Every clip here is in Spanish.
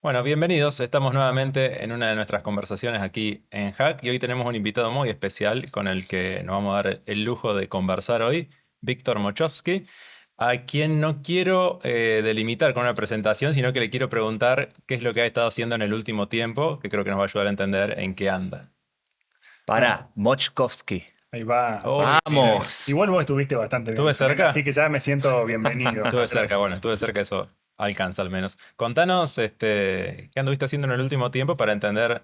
Bueno, bienvenidos. Estamos nuevamente en una de nuestras conversaciones aquí en Hack y hoy tenemos un invitado muy especial con el que nos vamos a dar el lujo de conversar hoy, Víctor Mochovsky, a quien no quiero delimitar con una presentación, sino que le quiero preguntar qué es lo que ha estado haciendo en el último tiempo, que creo que nos va a ayudar a entender en qué anda. Para, Mochkovsky. Ahí va, Oh, sí. buenísimo. ¡Vamos! Igual vos estuviste bastante bien ¿Estuve también, así cerca? que ya me siento bienvenido. Estuve cerca, Gracias. bueno, estuve cerca, eso alcanza al menos. Contanos, qué anduviste haciendo en el último tiempo para entender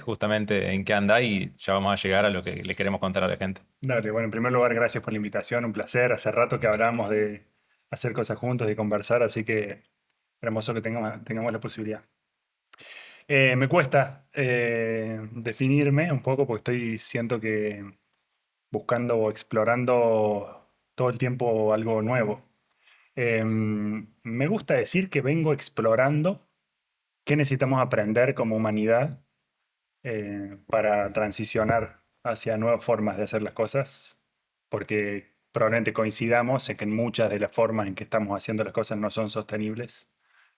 justamente en qué anda y ya vamos a llegar a lo que le queremos contar a la gente. Dale, bueno, en primer lugar, gracias por la invitación, un placer. Hace rato que hablamos de hacer cosas juntos, de conversar, así que hermoso que tengamos la posibilidad. Me cuesta definirme un poco porque siento que buscando o explorando todo el tiempo algo nuevo. Me gusta decir que vengo explorando qué necesitamos aprender como humanidad para transicionar hacia nuevas formas de hacer las cosas, porque probablemente coincidamos en que muchas de las formas en que estamos haciendo las cosas no son sostenibles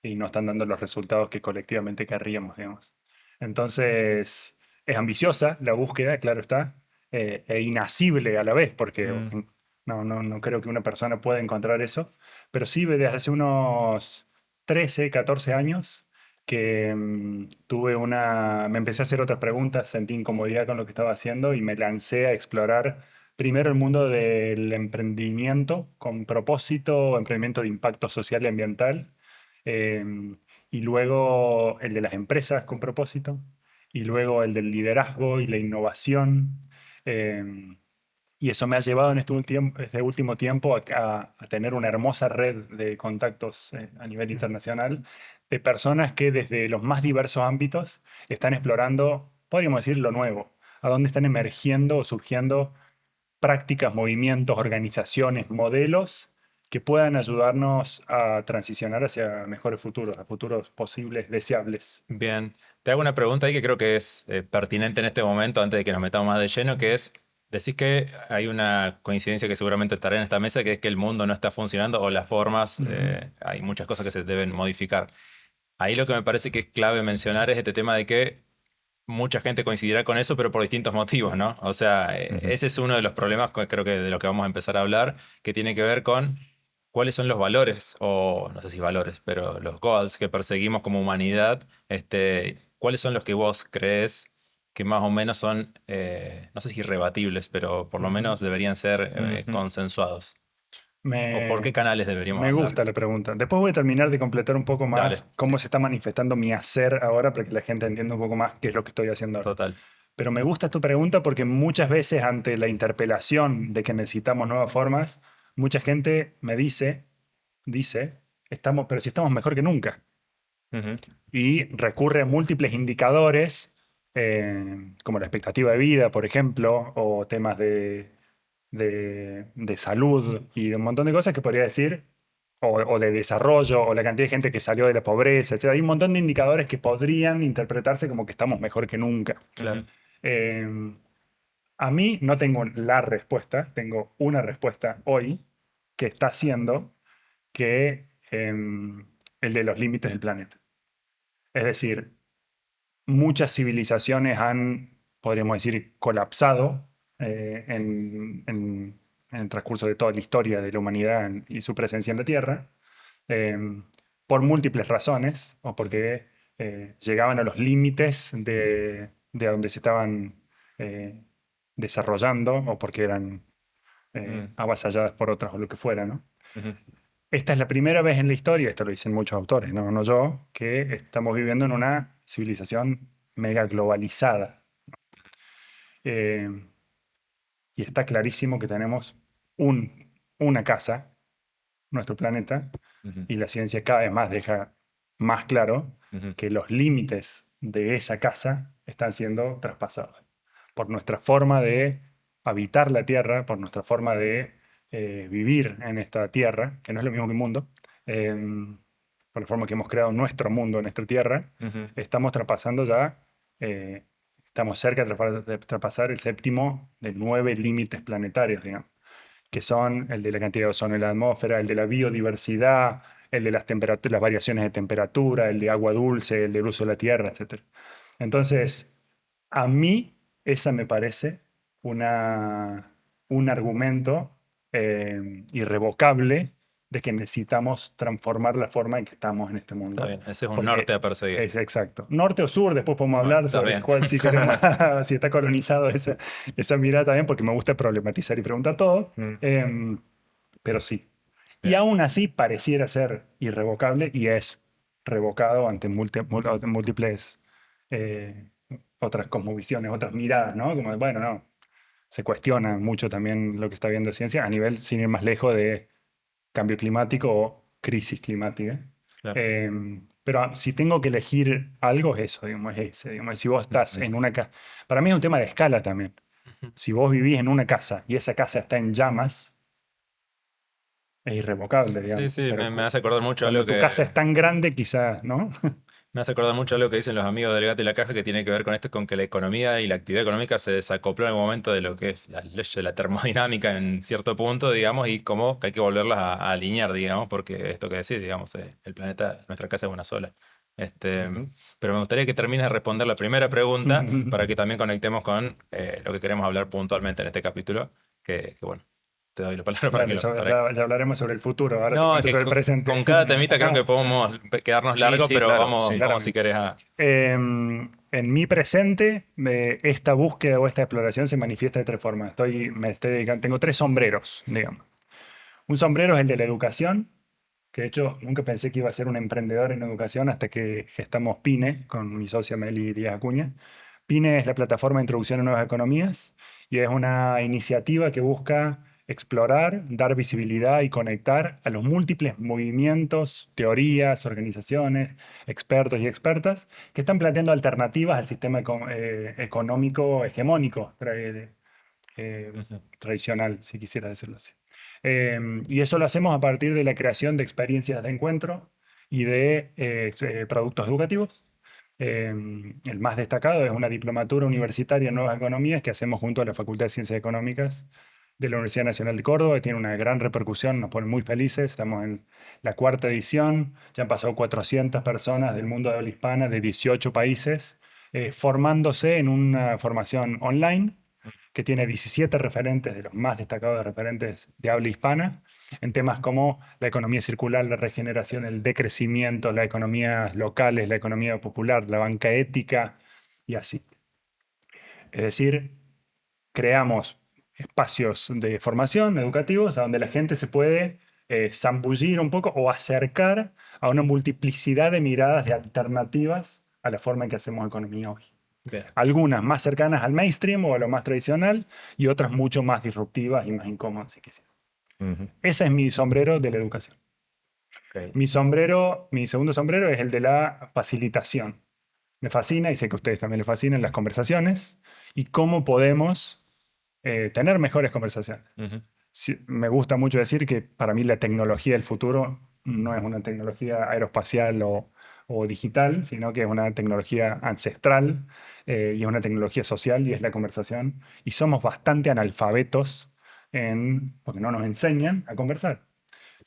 y no están dando los resultados que colectivamente querríamos, digamos. Entonces, es ambiciosa la búsqueda, claro está, e inasible a la vez, porque Mm. no creo que una persona pueda encontrar eso, pero sí desde hace unos 13 14 años que me empecé a hacer otras preguntas, sentí incomodidad con lo que estaba haciendo y me lancé a explorar primero el mundo del emprendimiento con propósito, emprendimiento de impacto social y ambiental, y luego el de las empresas con propósito, y luego el del liderazgo y la innovación. em, y eso me ha llevado en este último tiempo a tener una hermosa red de contactos a nivel internacional de personas que desde los más diversos ámbitos están explorando, podríamos decir, lo nuevo, a dónde están emergiendo o surgiendo prácticas, movimientos, organizaciones, modelos que puedan ayudarnos a transicionar hacia mejores futuros, a futuros posibles, deseables. Bien, te hago una pregunta ahí que creo que es pertinente en este momento, antes de que nos metamos más de lleno, que es, decís que hay una coincidencia que seguramente estará en esta mesa, que es que el mundo no está funcionando o las formas, Ujú, hay muchas cosas que se deben modificar. Ahí lo que me parece que es clave mencionar es este tema de que mucha gente coincidirá con eso, pero por distintos motivos, ¿no? O sea, Ujú, ese es uno de los problemas que creo que de lo que vamos a empezar a hablar, que tiene que ver con cuáles son los valores, o no sé si valores, pero los goals que perseguimos como humanidad, cuáles son los que vos crees que más o menos son, no sé si irrebatibles, pero por lo ujú. menos deberían ser ujú. consensuados. ¿O por qué Me, canales deberíamos me andar? gusta la pregunta. Después voy a terminar de completar un poco Dale, más sí, cómo se está manifestando mi hacer ahora para que la gente entienda un poco más qué es lo que estoy haciendo ahora. total. Pero me gusta tu pregunta porque muchas veces ante la interpelación de que necesitamos nuevas formas, mucha gente me dice, pero si estamos mejor que nunca. Ujú, Y recurre a múltiples indicadores, como la expectativa de vida, por ejemplo, o temas de salud y de un montón de cosas que podría decir, o de desarrollo, o la cantidad de gente que salió de la pobreza, etc. Hay un montón de indicadores que podrían interpretarse como que estamos mejor que nunca. claro. Eh, a mí no tengo la respuesta, tengo una respuesta hoy que está haciendo que el de los límites del planeta. Es decir, muchas civilizaciones podríamos decir, colapsado en el transcurso de toda la historia de la humanidad y su presencia en la Tierra, eh, por múltiples razones, o porque llegaban a los límites de donde se estaban eh, desarrollando, o porque eran Mm, avasalladas por otras o lo que fuera, ¿no? ujú. Esta es la primera vez en la historia, esto lo dicen muchos autores, no yo, que estamos viviendo en una civilización mega globalizada. Eh, y está clarísimo que tenemos una casa, nuestro planeta, Ujú, y la ciencia cada vez más deja más claro ujú, que los límites de esa casa están siendo traspasados por nuestra forma de habitar la Tierra, por nuestra forma de vivir en esta Tierra, que no es lo mismo que el mundo, eh, por la forma que hemos creado nuestro mundo, nuestra Tierra, ujú. estamos traspasando ya, eh, estamos cerca de traspasar el séptimo de 9 límites planetarios, digamos, que son el de la cantidad de ozono en la atmósfera, el de la biodiversidad, el de las variaciones de temperatura, el de agua dulce, el del uso de la tierra, etc. Entonces, a mí esa me parece un argumento irrevocable de que necesitamos transformar la forma en que estamos en este Está mundo. bien, ese es un Porque norte a perseguir. es exacto. Norte o sur, después podemos Bueno, hablar está sobre bien. cuál, si queremos, si está colonizado esa mirada también, porque me gusta problematizar y preguntar todo. Pero sí. Y Bien. aún así pareciera ser irrevocable y es revocado ante múltiples eh, otras cosmovisiones, otras miradas, ¿no? Como, bueno, no, se cuestiona mucho también lo que está viendo ciencia a nivel, sin ir más lejos, de cambio climático o crisis climática. Claro. Eh, pero si tengo que elegir algo, es eso, digamos, es ese, digamos, si vos estás en una casa, para mí es un tema de escala también. Si vos vivís en una casa y esa casa está en llamas, es irrevocable, Sí, digamos. sí, Pero me hace acordar mucho cuando algo tu que casa es tan grande, quizás, ¿no? me hace acordar mucho algo que dicen los amigos del Gato y la Caja, que tiene que ver con esto, con que la economía y la actividad económica se desacopló en algún momento de lo que es la ley de la termodinámica en cierto punto, digamos, y como que hay que volverlas a alinear, digamos, porque esto que decís, digamos, el planeta, nuestra casa es una sola. Este, pero me gustaría que termines de responder la primera pregunta para que también conectemos con lo que queremos hablar puntualmente en este capítulo, que bueno, te doy la palabra para que Dale, lo... ya hablaremos sobre el futuro, ahora te No, es cuento que sobre el presente. con cada temita creo que No, podemos quedarnos Sí, largos, sí, pero claro, vamos, sí. vamos si claramente. querés a... En mi presente, esta búsqueda o esta exploración se manifiesta de tres formas. Tengo tres sombreros, digamos. Un sombrero es el de la educación, que de hecho nunca pensé que iba a ser un emprendedor en educación hasta que gestamos PINE con mi socia Meli Díaz Acuña. PINE es la plataforma de introducción a nuevas economías y es una iniciativa que busca explorar, dar visibilidad y conectar a los múltiples movimientos, teorías, organizaciones, expertos y expertas que están planteando alternativas al sistema económico hegemónico Ujú. tradicional, si quisiera decirlo así. Y eso lo hacemos a partir de la creación de experiencias de encuentro y de productos educativos. El más destacado es una diplomatura universitaria en nuevas economías que hacemos junto a la Facultad de Ciencias Económicas de la Universidad Nacional de Córdoba, que tiene una gran repercusión, nos pone muy felices. Estamos en la cuarta edición, ya han pasado 400 personas del mundo de habla hispana de 18 países, formándose en una formación online que tiene 17 referentes de los más destacados referentes de habla hispana en temas como la economía circular, la regeneración, el decrecimiento, las economías locales, la economía popular, la banca ética y así. Es decir, creamos espacios de formación educativos a donde la gente se puede zambullir un poco o acercar a una multiplicidad de miradas de alternativas a la forma en que hacemos economía hoy. Bien, Algunas más cercanas al mainstream o a lo más tradicional y otras mucho más disruptivas y más incómodas, si quisiera. Ujú. Ese es mi sombrero de la educación. ok. Mi segundo sombrero es el de la facilitación. Me fascina, y sé que a ustedes también les fascinan, las conversaciones y cómo podemos tener mejores conversaciones. Ujú. Me gusta mucho decir que para mí la tecnología del futuro no es una tecnología aeroespacial o digital, sino que es una tecnología ancestral y es una tecnología social y es la conversación. Y somos bastante analfabetos porque no nos enseñan a conversar.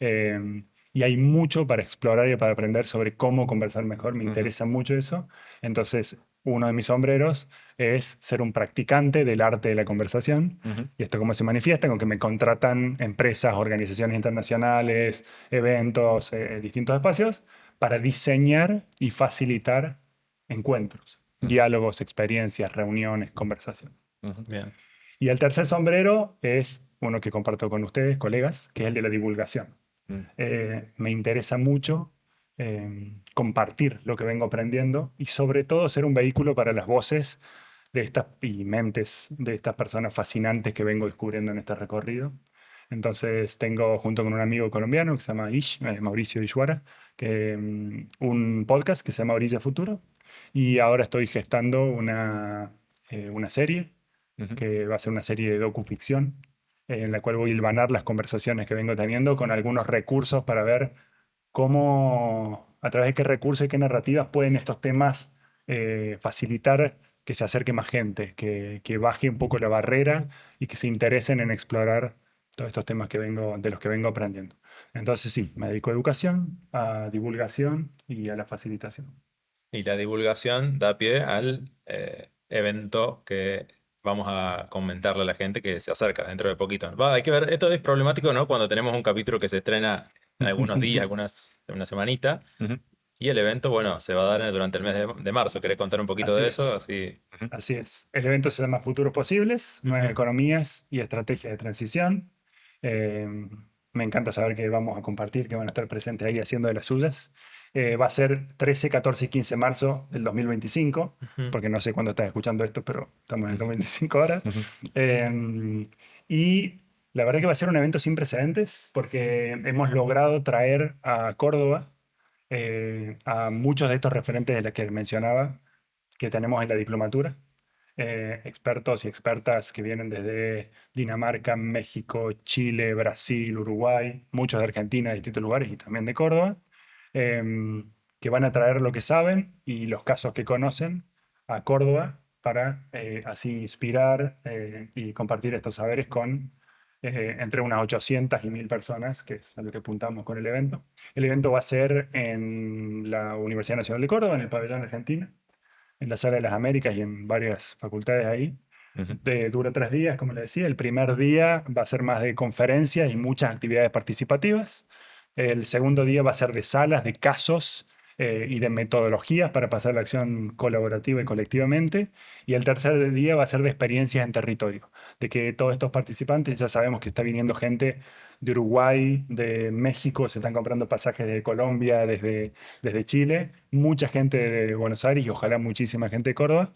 Y hay mucho para explorar y para aprender sobre cómo conversar mejor. Me Ujú. interesa mucho eso. Entonces, uno de mis sombreros es ser un practicante del arte de la conversación. Ujú. ¿Y esto cómo se manifiesta? Con que me contratan empresas, organizaciones internacionales, eventos, distintos espacios, para diseñar y facilitar encuentros, Ujú. diálogos, experiencias, reuniones, conversación. Ujú. Bien, Y el tercer sombrero es uno que comparto con ustedes, colegas, que es el de la divulgación. Ujú. Me interesa mucho compartir lo que vengo aprendiendo y sobre todo ser un vehículo para las voces de estas y mentes de estas personas fascinantes que vengo descubriendo en este recorrido. Entonces tengo junto con un amigo colombiano que se llama Mauricio Ishwara, un podcast que se llama Orilla Futuro y ahora estoy gestando una serie Ujú. que va a ser una serie de docuficción en la cual voy a hilvanar las conversaciones que vengo teniendo con algunos recursos para ver cómo, a través de qué recursos y qué narrativas pueden estos temas facilitar que se acerque más gente, que baje un poco la barrera y que se interesen en explorar todos estos temas de los que vengo aprendiendo. Entonces sí, me dedico a educación, a divulgación y a la facilitación. Y la divulgación da pie al evento que vamos a comentarle a la gente que se acerca dentro de poquito. Hay que ver, esto es problemático, ¿no? Cuando tenemos un capítulo que se estrena en algunos días, una semanita, Ujú, y el evento, bueno, se va a dar durante el mes de marzo. ¿Querés contar un poquito Así de eso? es. Así. ujú. Así es. El evento se llama Futuros Posibles, Nuevas Economías y Estrategias de Transición. Eh, Me encanta saber que vamos a compartir, que van a estar presentes ahí haciendo de las suyas. Va a ser 13, 14 y 15 de marzo del 2025, Ujú. porque no sé cuándo estás escuchando esto, pero estamos en el 2025 ahora. Ujú. Y la verdad que va a ser un evento sin precedentes, porque hemos logrado traer a Córdoba a muchos de estos referentes de los que mencionaba que tenemos en la diplomatura, expertos y expertas que vienen desde Dinamarca, México, Chile, Brasil, Uruguay, muchos de Argentina, de distintos lugares y también de Córdoba, que van a traer lo que saben y los casos que conocen a Córdoba para así inspirar y compartir estos saberes con entre unas 800 y 1000 personas, que es a lo que apuntamos con el evento. El evento va a ser en la Universidad Nacional de Córdoba, en el pabellón Argentina, en la Sala de las Américas y en varias facultades ahí. Ujú. Dura 3 días, como le decía. El primer día va a ser más de conferencias y muchas actividades participativas. El segundo día va a ser de salas, de casos y de metodologías para pasar a la acción colaborativa y colectivamente. Y el tercer día va a ser de experiencias en territorio, de que todos estos participantes, ya sabemos que está viniendo gente de Uruguay, de México, se están comprando pasajes de Colombia, desde Chile, mucha gente de Buenos Aires y ojalá muchísima gente de Córdoba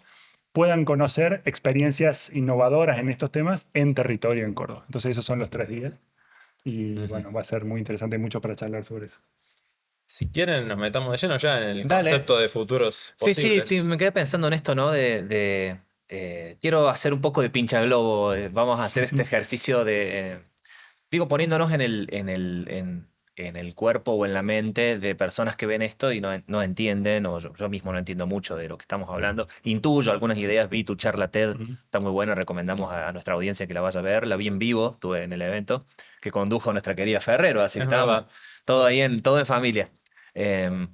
puedan conocer experiencias innovadoras en estos temas en territorio en Córdoba. Entonces esos son los 3 días y Ujú. bueno, va a ser muy interesante, mucho para charlar sobre eso. Si quieren, nos metamos de lleno ya en el Dale. concepto de futuros Sí, sí, posibles. me quedé pensando en esto, ¿no? Quiero hacer un poco de pincha globo. Vamos a hacer este ejercicio digo, poniéndonos en el cuerpo o en la mente de personas que ven esto y no entienden, o yo mismo no entiendo mucho de lo que estamos hablando. Intuyo algunas ideas, vi tu charla TED, Ujú. está muy buena, recomendamos a nuestra audiencia que la vaya a ver. La vi en vivo, estuve en el evento, que condujo nuestra querida Ferrero, así que Es estábamos verdad. todo ahí todo en familia. Em,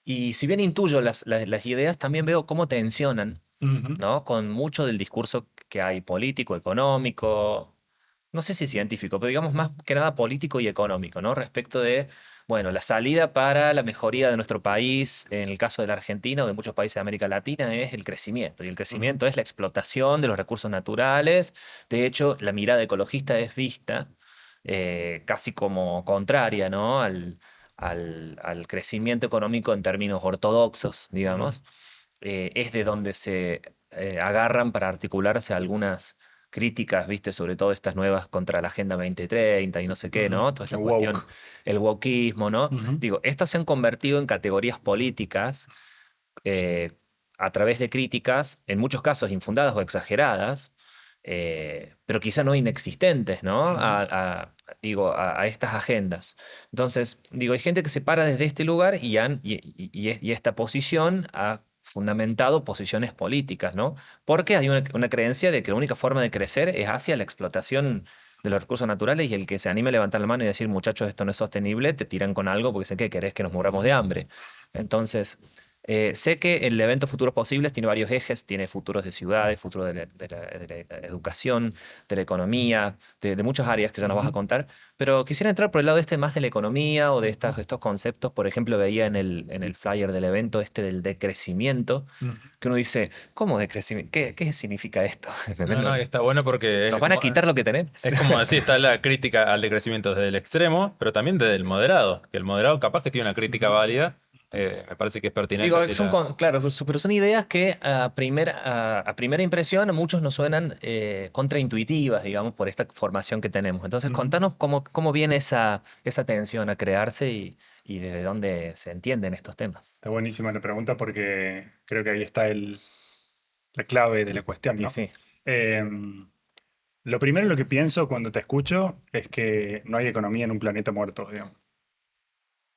y si bien intuyo las ideas, también veo cómo tensionan, Ujú. ¿no? Con mucho del discurso que hay político, económico, no sé si científico, pero digamos más que nada político y económico, ¿no? Respecto de, bueno, la salida para la mejoría de nuestro país, en el caso de la Argentina o de muchos países de América Latina, es el crecimiento. Y el Ujú. crecimiento es la explotación de los recursos naturales. De hecho, la mirada ecologista es vista casi como contraria, ¿no? Al crecimiento económico en términos ortodoxos, Ujú. digamos. Es de donde se agarran para articularse algunas críticas, ¿viste? Sobre todo estas nuevas contra la Agenda 2030 y no sé qué, Ujú. ¿no? Toda esta cuestión, Woke. el wokismo, ¿no? Ujú. Digo, estas se han convertido en categorías políticas eh, a través de críticas, en muchos casos infundadas o exageradas, pero quizá no inexistentes, ¿no? Ujú. Digo, a estas agendas. Entonces, digo, hay gente que se para desde este lugar y esta posición ha fundamentado posiciones políticas, ¿no? Porque hay una creencia de que la única forma de crecer es hacia la explotación de los recursos naturales y el que se anime a levantar la mano y decir, muchachos, esto no es sostenible, te tiran con algo porque sé que querés que nos muramos de hambre. Entonces, sé que el evento Futuros Posibles tiene varios ejes, tiene futuros de ciudades, futuro de la educación, de la economía, de muchas áreas que ya nos vas a Ujú. contar, pero quisiera entrar por el lado este más de la economía o de Ujú. estos conceptos. Por ejemplo, veía en el flyer del evento este del decrecimiento, Ujú. que uno dice, ¿cómo decrecimiento? ¿Qué significa esto? ¿Entendés? No, no, y está bueno porque ¿Nos van a quitar lo que tenemos? es como decir, está la crítica al decrecimiento desde el extremo, pero también desde el moderado, que el moderado capaz que tiene una crítica Ujú. válida. Me parece que es pertinente Digo, así la. claro, pero son ideas que a primera impresión a muchos nos suenan contraintuitivas, digamos, por esta formación que tenemos. Entonces, Ujú. contanos cómo viene esa tensión a crearse y desde dónde se entienden estos temas. Está buenísima la pregunta porque creo que ahí está la clave de la cuestión, Y ¿no? sí, Em, lo primero lo que pienso cuando te escucho es que no hay economía en un planeta muerto, digamos.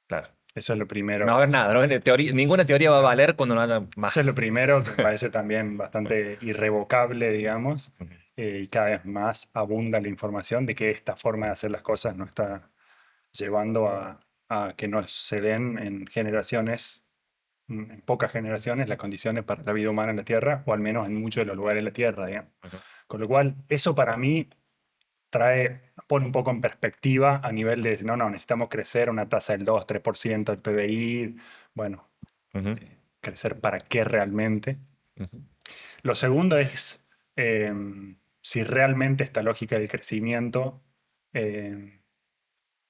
claro. Eso es lo No va a primero. haber nada, ¿no? Ninguna teoría va a Claro. valer cuando no haya Eso es lo más. primero que me parece también bastante irrevocable, digamos. y cada vez más abunda la información de que esta forma de hacer las cosas no está llevando a que no se den en generaciones, en pocas generaciones, las condiciones para la vida humana en la Tierra, o al menos en muchos de los lugares de la Tierra, digamos. Ujú. Con lo cual, eso para mí pone un poco en perspectiva a nivel de, no, necesitamos crecer a una tasa del 2-3% del PBI. Bueno, Ujú. crecer para qué realmente. Ujú. Lo segundo es eh, si realmente esta lógica del crecimiento, eh,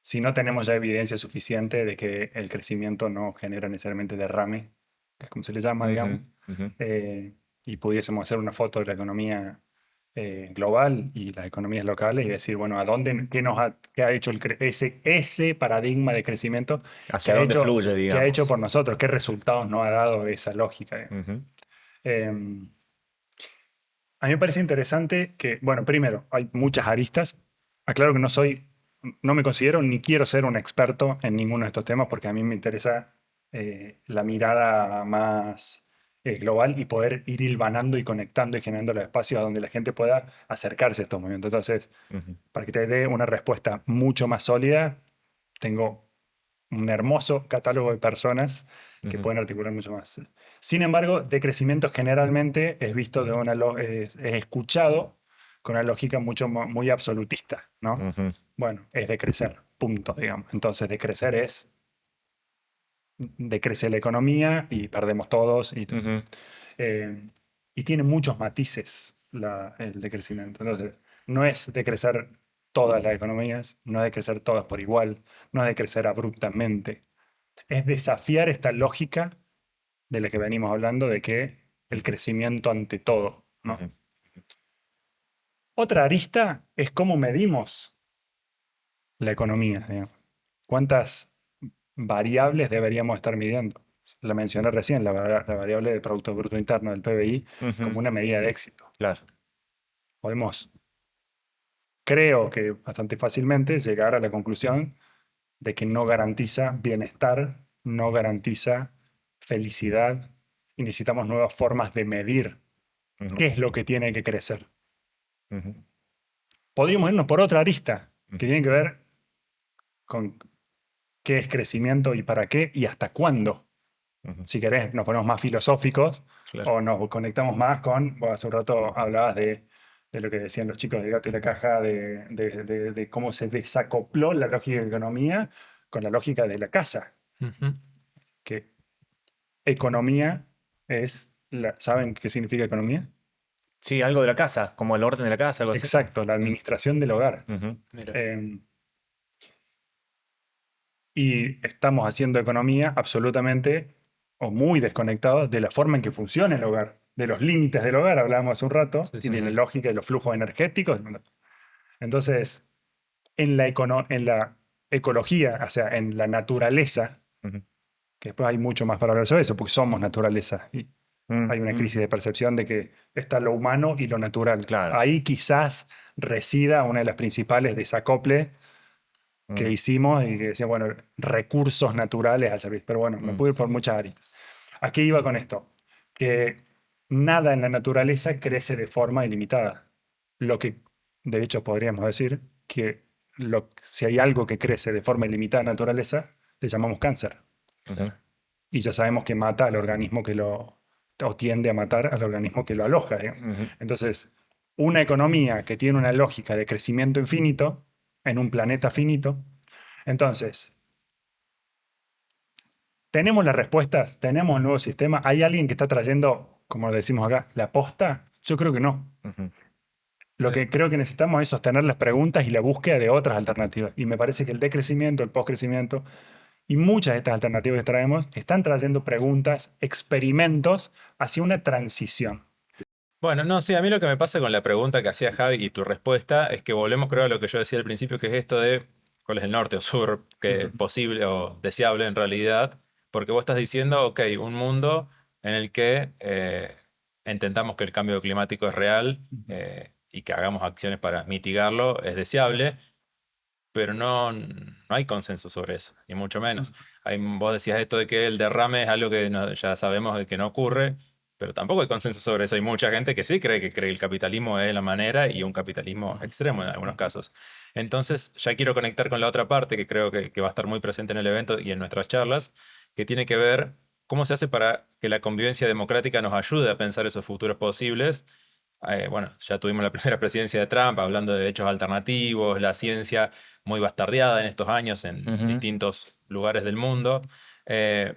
si no tenemos ya evidencia suficiente de que el crecimiento no genera necesariamente derrame, que es como se le llama, digamos, Ujú. Ujú. y pudiésemos hacer una foto de la economía global y las economías locales y decir, bueno, ¿a dónde, qué ha hecho ese paradigma de crecimiento ¿Hacia dónde fluye, que ha hecho digamos? por nosotros? ¿Qué resultados nos ha dado esa lógica? Ujú. Eh, a mí me parece interesante que, bueno, primero, hay muchas aristas. Aclaro que no me considero ni quiero ser un experto en ninguno de estos temas porque a mí me interesa la mirada más global y poder ir hilvanando y conectando y generando los espacios donde la gente pueda acercarse a estos movimientos. Entonces, Ujú. para que te dé una respuesta mucho más sólida, tengo un hermoso catálogo de personas que Ujú. pueden articular mucho más. Sin embargo, de crecimiento generalmente es visto es escuchado con una lógica muy absolutista, ¿no? Ujú. Bueno, es de crecer, punto, digamos. Entonces, de crecer es decrece la economía y perdemos todos. Ujú. Eh, y tiene muchos matices el decrecimiento. Entonces, no es decrecer todas las economías, no es decrecer todas por igual, no es decrecer abruptamente. Es desafiar esta lógica de la que venimos hablando de que el crecimiento ante todo, ¿no? Ujú. Otra arista es cómo medimos la economía, digamos. ¿Cuántas variables deberíamos estar midiendo? La mencioné recién, la variable de Producto Bruto Interno del PBI como Ujú. una medida de éxito. Claro. Podemos, creo que bastante fácilmente, llegar a la conclusión de que no garantiza bienestar, no garantiza felicidad y necesitamos nuevas formas de medir Ujú. qué es lo que tiene que crecer. Ujú. Podríamos irnos por otra arista que Ujú. tiene que ver con qué es crecimiento y para qué y hasta cuándo. Ujú. Si querés, nos ponemos más filosóficos Claro. o nos conectamos más con, vos hace un rato hablabas de lo que decían los chicos del gato y la caja, de cómo se desacopló la lógica de economía con la lógica de la casa, Ujú. que economía ¿saben qué significa economía? Sí, algo de la casa, como el orden de la casa, algo así. Exacto, la Mm. administración del hogar. Ujú. Mira. Eh, y estamos haciendo economía absolutamente o muy desconectados de la forma en que funciona el hogar, de los límites del hogar, hablábamos hace un rato, Sí, y sí, de la sí. lógica de los flujos energéticos. Entonces, en la ecología, o sea, en la naturaleza, Ujú. que después hay mucho más para hablar sobre eso, porque somos naturaleza, y Mm. hay una Mm. crisis de percepción de que está lo humano y lo natural. Claro. Ahí quizás resida una de las principales desacoples que Mm. hicimos y que decía, bueno, recursos naturales al servicio. Pero bueno, me Mm. pude ir por muchas aristas. ¿A qué iba con esto? Que nada en la naturaleza crece de forma ilimitada. Lo que, de hecho, podríamos decir que si hay algo que crece de forma ilimitada en la naturaleza, le llamamos cáncer. Ujú. Y ya sabemos que mata al organismo o tiende a matar al organismo que lo aloja, digamos. Ujú. Entonces, una economía que tiene una lógica de crecimiento infinito en un planeta finito, entonces, ¿tenemos las respuestas? ¿Tenemos el nuevo sistema? ¿Hay alguien que está trayendo, como decimos acá, la posta? Yo creo que no. Ujú. Lo Sí. que creo que necesitamos es sostener las preguntas y la búsqueda de otras alternativas. Y me parece que el decrecimiento, el postcrecimiento y muchas de estas alternativas que traemos están trayendo preguntas, experimentos hacia una transición. Bueno, no, sí, a mí lo que me pasa con la pregunta que hacía Javi y tu respuesta es que volvemos, creo, a lo que yo decía al principio, que es esto de cuál es el norte o sur, que Ujú. posible o deseable en realidad, porque vos estás diciendo, ok, un mundo en el que entendamos que el cambio climático es real y que hagamos acciones para mitigarlo es deseable, pero no hay consenso sobre eso, ni mucho menos. Vos decías esto de que el derrame es algo que ya sabemos de que no ocurre, pero tampoco hay consenso sobre eso. Hay mucha gente que sí cree que el capitalismo es la manera y un capitalismo extremo en algunos casos. Entonces, ya quiero conectar con la otra parte que creo que va a estar muy presente en el evento y en nuestras charlas, que tiene que ver cómo se hace para que la convivencia democrática nos ayude a pensar esos futuros posibles. Bueno, ya tuvimos la primera presidencia de Trump hablando de hechos alternativos, la ciencia muy bastardeada en estos años en Ujú. distintos lugares del mundo. Eh,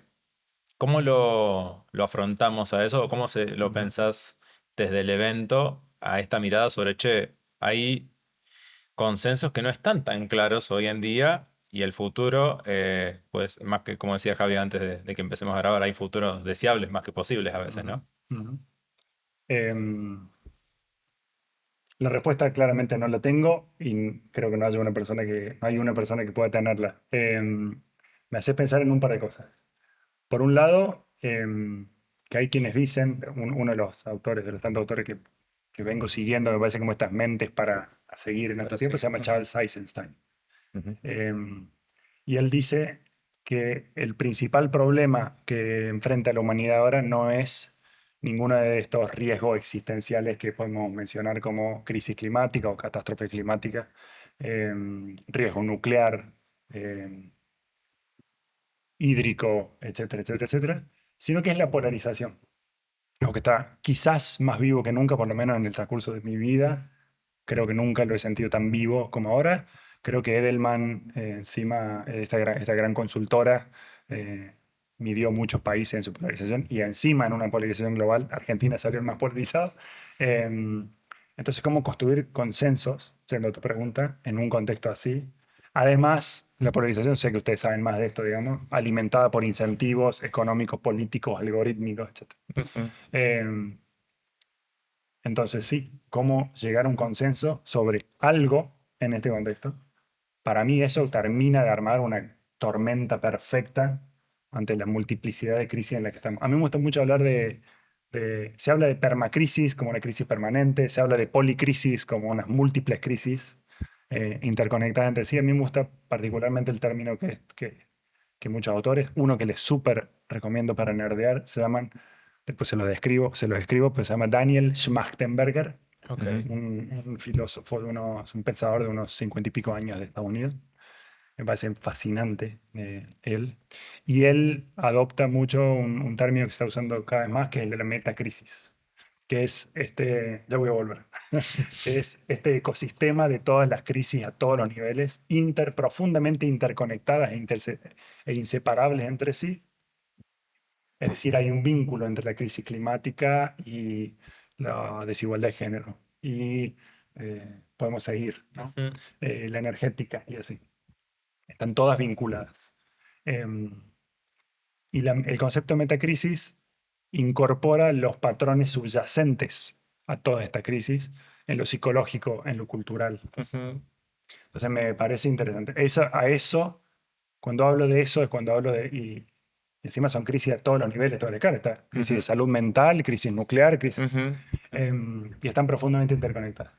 ¿Cómo lo afrontamos a eso? ¿O cómo lo Ujú. pensás desde el evento a esta mirada sobre, che, hay consensos que no están tan claros hoy en día y el futuro, pues más que, como decía Javi antes de que empecemos a grabar, hay futuros deseables más que posibles a veces, Ujú. ¿no? Ujú. Em, la respuesta claramente no la tengo y creo que no hay una persona que pueda tenerla. Me hace pensar en un par de cosas. Por un lado, que hay quienes dicen, uno de los autores, de los tantos autores que vengo siguiendo, me parece como estas mentes para seguir en estos Para tiempos, se seguir. llama Charles Eisenstein. Ujú. Y él dice que el principal problema que enfrenta la humanidad ahora no es ninguno de estos riesgos existenciales que podemos mencionar como crisis climática o catástrofe climática, riesgo nuclear, eh, hídrico, etcétera, etcétera, etcétera, sino que es la polarización. Algo que está quizás más vivo que nunca, por lo menos en el transcurso de mi vida. Creo que nunca lo he sentido tan vivo como ahora. Creo que Edelman, encima, esta gran consultora, eh, midió muchos países en su polarización y encima en una polarización global, Argentina salió el más polarizado. Eh, entonces, ¿cómo construir consensos, siendo tu pregunta, en un contexto así? Además, la polarización, sé que ustedes saben más de esto, digamos, alimentada por incentivos económicos, políticos, algorítmicos, etc. Ujú. Eh, entonces, sí, cómo llegar a un consenso sobre algo en este contexto. Para mí eso termina de armar una tormenta perfecta ante la multiplicidad de crisis en la que estamos. A mí me gusta mucho hablar se habla de permacrisis como una crisis permanente, se habla de policrisis como unas múltiples crisis interconectadas entre sí. A mí me gusta particularmente el término que muchos autores, uno que les súper recomiendo para nerdear, después se lo describo, pues se llama Daniel Schmachtenberger, Ok. Ujú. un filósofo un pensador de unos 50 y pico años de Estados Unidos. Me parece fascinante él. Y él adopta mucho un término que se está usando cada vez más, que es el de la metacrisis, que es ya voy a volver, que es este ecosistema de todas las crisis a todos los niveles, profundamente interconectadas e inseparables entre sí. Es decir, hay un vínculo entre la crisis climática y la desigualdad de género. Y podemos seguir, ¿no? Ujú. La energética y así. Están todas vinculadas. Em, y el concepto de metacrisis incorpora los patrones subyacentes a toda esta crisis en lo psicológico, en lo cultural. Ujú. Entonces me parece interesante. Cuando hablo de eso, es cuando hablo y encima son crisis a todos los niveles, todas las escalas. Está crisis de Ujú. salud mental, crisis nuclear, Ujú. y están profundamente interconectadas.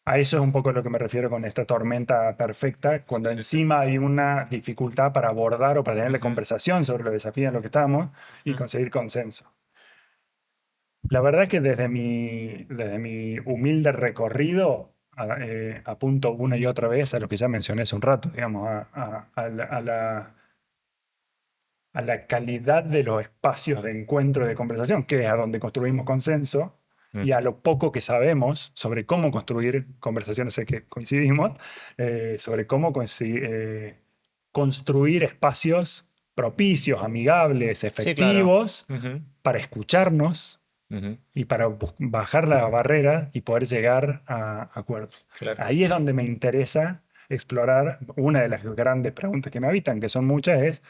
A eso es un poco lo que me refiero con esta tormenta perfecta, Sí, cuando sí, sí. encima hay una dificultad para abordar o para tener la Ujú. conversación sobre los desafíos en los que estamos y Ujú. conseguir consenso. La verdad que desde mi humilde recorrido, apunto una y otra vez a lo que ya mencioné hace un rato, digamos, a la calidad de los espacios de encuentro y de conversación, que es a donde construimos consenso, y a Ujú. lo poco que sabemos sobre cómo construir conversaciones, sé que coincidimos, sobre cómo construir espacios propicios, amigables, Sí, claro. efectivos, Ujú. para escucharnos Ujú. y para bajar la barrera y poder llegar a acuerdos. Claro. Ahí es donde me interesa explorar una de las grandes preguntas que me habitan, que son muchas, es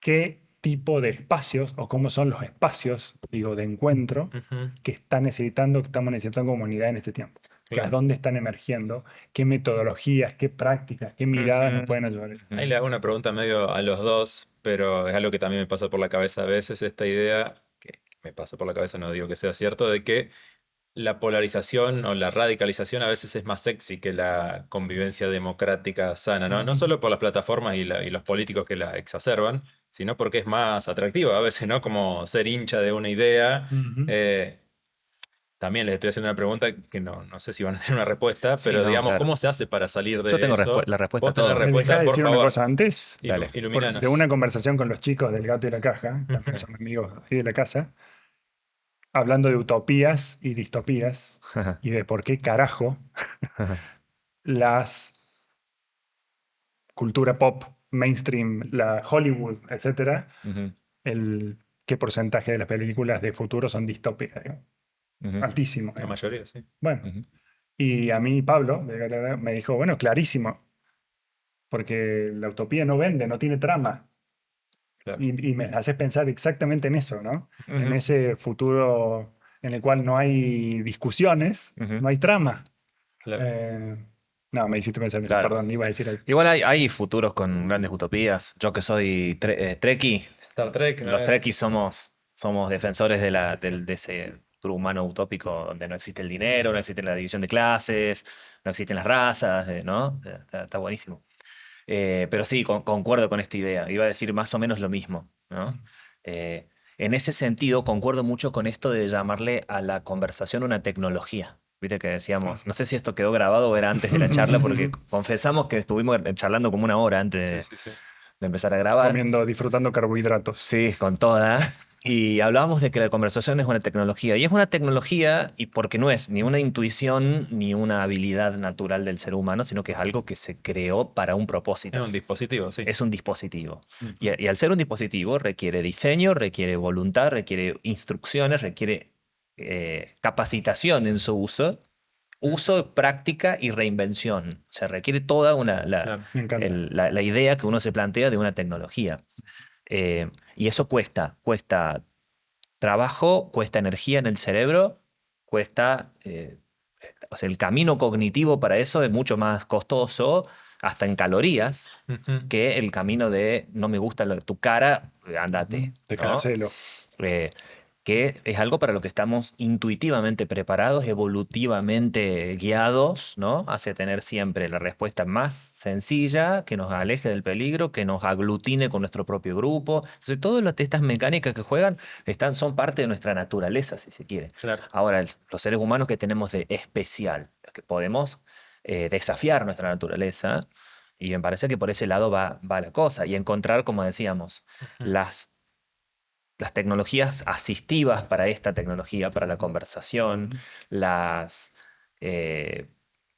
qué tipo de espacios o cómo son los espacios, digo, de encuentro Ujú. que que estamos necesitando como humanidad en este tiempo. Que a Claro. dónde están emergiendo, qué metodologías, qué prácticas, qué miradas nos Ujú. pueden ayudar a eso. Ahí Ujú. le hago una pregunta medio a los dos, pero es algo que también me pasa por la cabeza a veces, esta idea, que me pasa por la cabeza, no digo que sea cierto, de que la polarización o la radicalización a veces es más sexy que la convivencia democrática sana, ¿no? No Ujú, solo por las plataformas y los políticos que la exacerban, sino porque es más atractiva a veces, ¿no? Como ser hincha de una idea. Ujú. También les estoy haciendo una pregunta que no sé si van a tener una respuesta, Sí, pero no, digamos, claro. ¿cómo se hace para salir Yo de tengo eso? la respuesta a Vos tenés todo. ¿Me dejás respuesta, por decir una favor, cosa antes? Dale. De ilumínanos. una conversación con los chicos del Gato y la Caja, que son amigos así de la casa, hablando de utopías y distopías y de por qué carajo las cultura pop, mainstream, la Hollywood, etcétera, Ujú, qué porcentaje de las películas de futuro son distópicas, digamos. ujú, Altísimo, La digamos. mayoría, sí. Bueno, ujú. y a mí Pablo me dijo, bueno, clarísimo, porque la utopía no vende, no tiene trama. Claro. Y me haces pensar exactamente en eso, ¿no? En Ujú, ese futuro en el cual no hay discusiones, ujú. no hay trama. Claro. Eh, no, me hiciste pensar en eso, Claro. perdón, iba a decir algo. Igual hay futuros con grandes utopías. Yo que soy trekkie, Star Trek, ¿no los es? trekkies somos defensores de ese futuro humano utópico donde no existe el dinero, no existe la división de clases, no existen las razas, ¿no? Está buenísimo. Pero sí, concuerdo con esta idea. Iba a decir más o menos lo mismo, ¿no? En ese sentido, concuerdo mucho con esto de llamarle a la conversación una tecnología. Viste que decíamos, no sé si esto quedó grabado o era antes de la charla, porque confesamos que estuvimos charlando como una hora antes Sí, de, sí, sí. de empezar a grabar. Comiendo, disfrutando carbohidratos. Sí, con toda. Y hablábamos de que la conversación es una tecnología. Y es una tecnología y porque no es ni una intuición ni una habilidad natural del ser humano, sino que es algo que se creó para un Es propósito. un dispositivo, sí. Es un dispositivo. Ujú. Y al ser un dispositivo requiere diseño, requiere voluntad, requiere instrucciones, requiere capacitación en su uso, práctica y reinvención. O sea, requiere toda Claro. Me encanta. la idea que uno se plantea de una tecnología. Y eso cuesta trabajo, cuesta energía en el cerebro, cuesta, o sea, el camino cognitivo para eso es mucho más costoso, hasta en calorías, Ujú. que el camino de no me gusta tu cara, andate, Te ¿no? cancelo. Eh, que es algo para lo que estamos intuitivamente preparados, evolutivamente guiados, ¿no? Hacia tener siempre la respuesta más sencilla, que nos aleje del peligro, que nos aglutine con nuestro propio grupo. Entonces, todas estas mecánicas que juegan son parte de nuestra naturaleza, si se quiere. Claro. Ahora, los seres humanos que tenemos de especial, que podemos desafiar nuestra naturaleza, y me parece que por ese lado va la cosa, y encontrar, como decíamos, Ujú. las tecnologías asistivas para esta tecnología, para la conversación, Ujú. las, eh,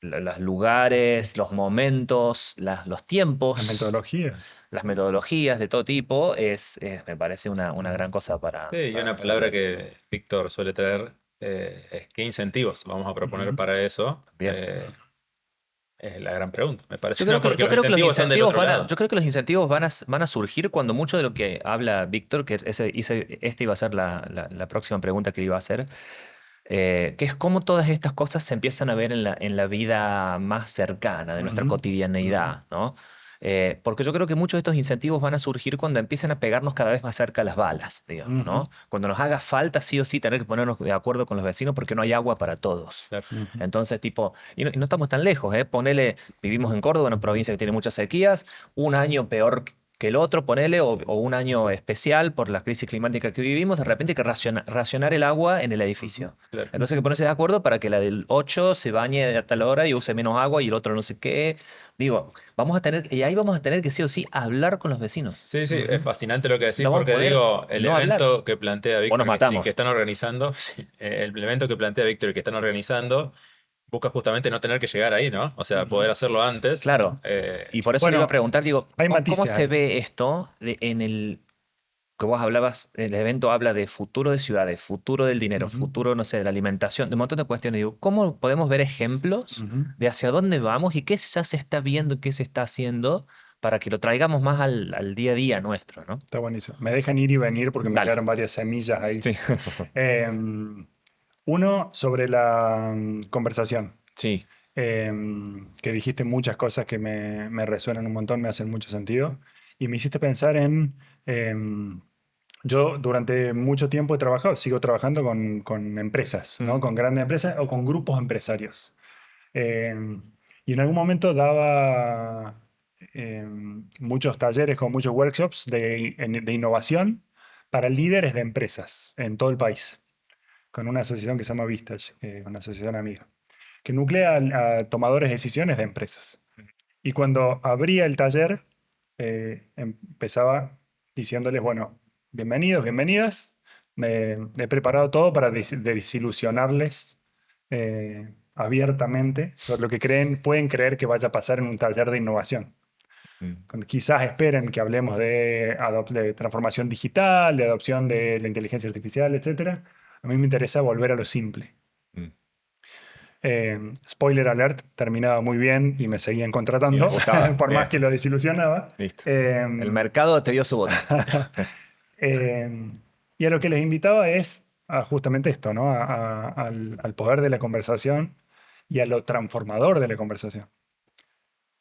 los lugares, los momentos, los Las tiempos, metodologías. las metodologías de todo tipo, me parece una gran cosa Sí, y para una palabra resolver. que Víctor suele traer es qué incentivos vamos a proponer Ujú. para eso. Bien. Es la gran pregunta, me parece, Yo creo ¿no? que, Porque yo los creo que los incentivos están del incentivos otro lado. yo creo que los incentivos van a surgir cuando mucho de lo que habla Víctor, que esta iba a ser la próxima pregunta que le iba a hacer, que es cómo todas estas cosas se empiezan a ver en la vida más cercana de nuestra Ujú. Ujú. cotidianeidad, ¿no? Porque yo creo que muchos de estos incentivos van a surgir cuando empiecen a pegarnos cada vez más cerca las balas, digamos, Ujú. ¿no? Cuando nos haga falta sí o sí tener que ponernos de acuerdo con los vecinos porque no hay agua para todos. Claro. Ujú. Entonces, tipo, y no estamos tan lejos, ¿eh? Ponele, vivimos en Córdoba, una provincia que tiene muchas sequías, un año peor que el otro, ponele, o un año especial por la crisis climática que vivimos, de repente hay que racionar el agua en el Ujú. edificio. Claro. Entonces hay que ponerse de acuerdo para que la del 8 se bañe a tal hora y use menos agua y el otro no sé qué. Digo, ahí vamos a tener que sí o sí hablar con los vecinos. Sí, sí, es Ujú. fascinante lo que decís No vamos a porque poder digo, el no hablar. evento que plantea O nos Víctor y que matamos. están organizando, sí, el evento que plantea Víctor y que están organizando, busca justamente no tener que llegar ahí, ¿no? O sea, poder Ujú. hacerlo antes. Claro. Y por eso le iba a Bueno, preguntar, digo, hay ¿cómo matices se ahí. ve esto en el que vos hablabas? El evento habla de futuro de ciudades, futuro del dinero, Ujú. futuro, no sé, de la alimentación, de un montón de cuestiones. Digo, ¿cómo podemos ver ejemplos Ujú. de hacia dónde vamos y qué ya se está viendo, qué se está haciendo para que lo traigamos más al día a día nuestro, ¿no? Está buenísimo. Me dejan ir y venir porque me Dale. quedaron varias semillas ahí. Sí. Uno, sobre la conversación. Sí. Que dijiste muchas cosas que me resuenan un montón, me hacen mucho sentido. Y me hiciste pensar en... yo durante mucho tiempo he trabajado, sigo trabajando con empresas, ¿no? Con grandes empresas o con grupos empresarios. Y en algún momento daba muchos talleres con muchos workshops de innovación para líderes de empresas en todo el país, con una asociación que se llama Vistage, una asociación amiga, que nuclea a tomadores de decisiones de empresas. Y cuando abría el taller, empezaba diciéndoles, bueno, bienvenidos, bienvenidas, he preparado todo para desilusionarles abiertamente sobre lo que pueden creer que vaya a pasar en un taller de innovación. Cuando quizás esperen que hablemos de transformación digital, de adopción de la inteligencia artificial, etc. A mí me interesa volver a lo simple. Spoiler alert, terminaba muy bien y me seguían contratando, por más que lo desilusionaba. Listo. El mercado te dio su voto. Y a lo que les invitaba es a justamente esto, ¿no? Al poder de la conversación y a lo transformador de la conversación.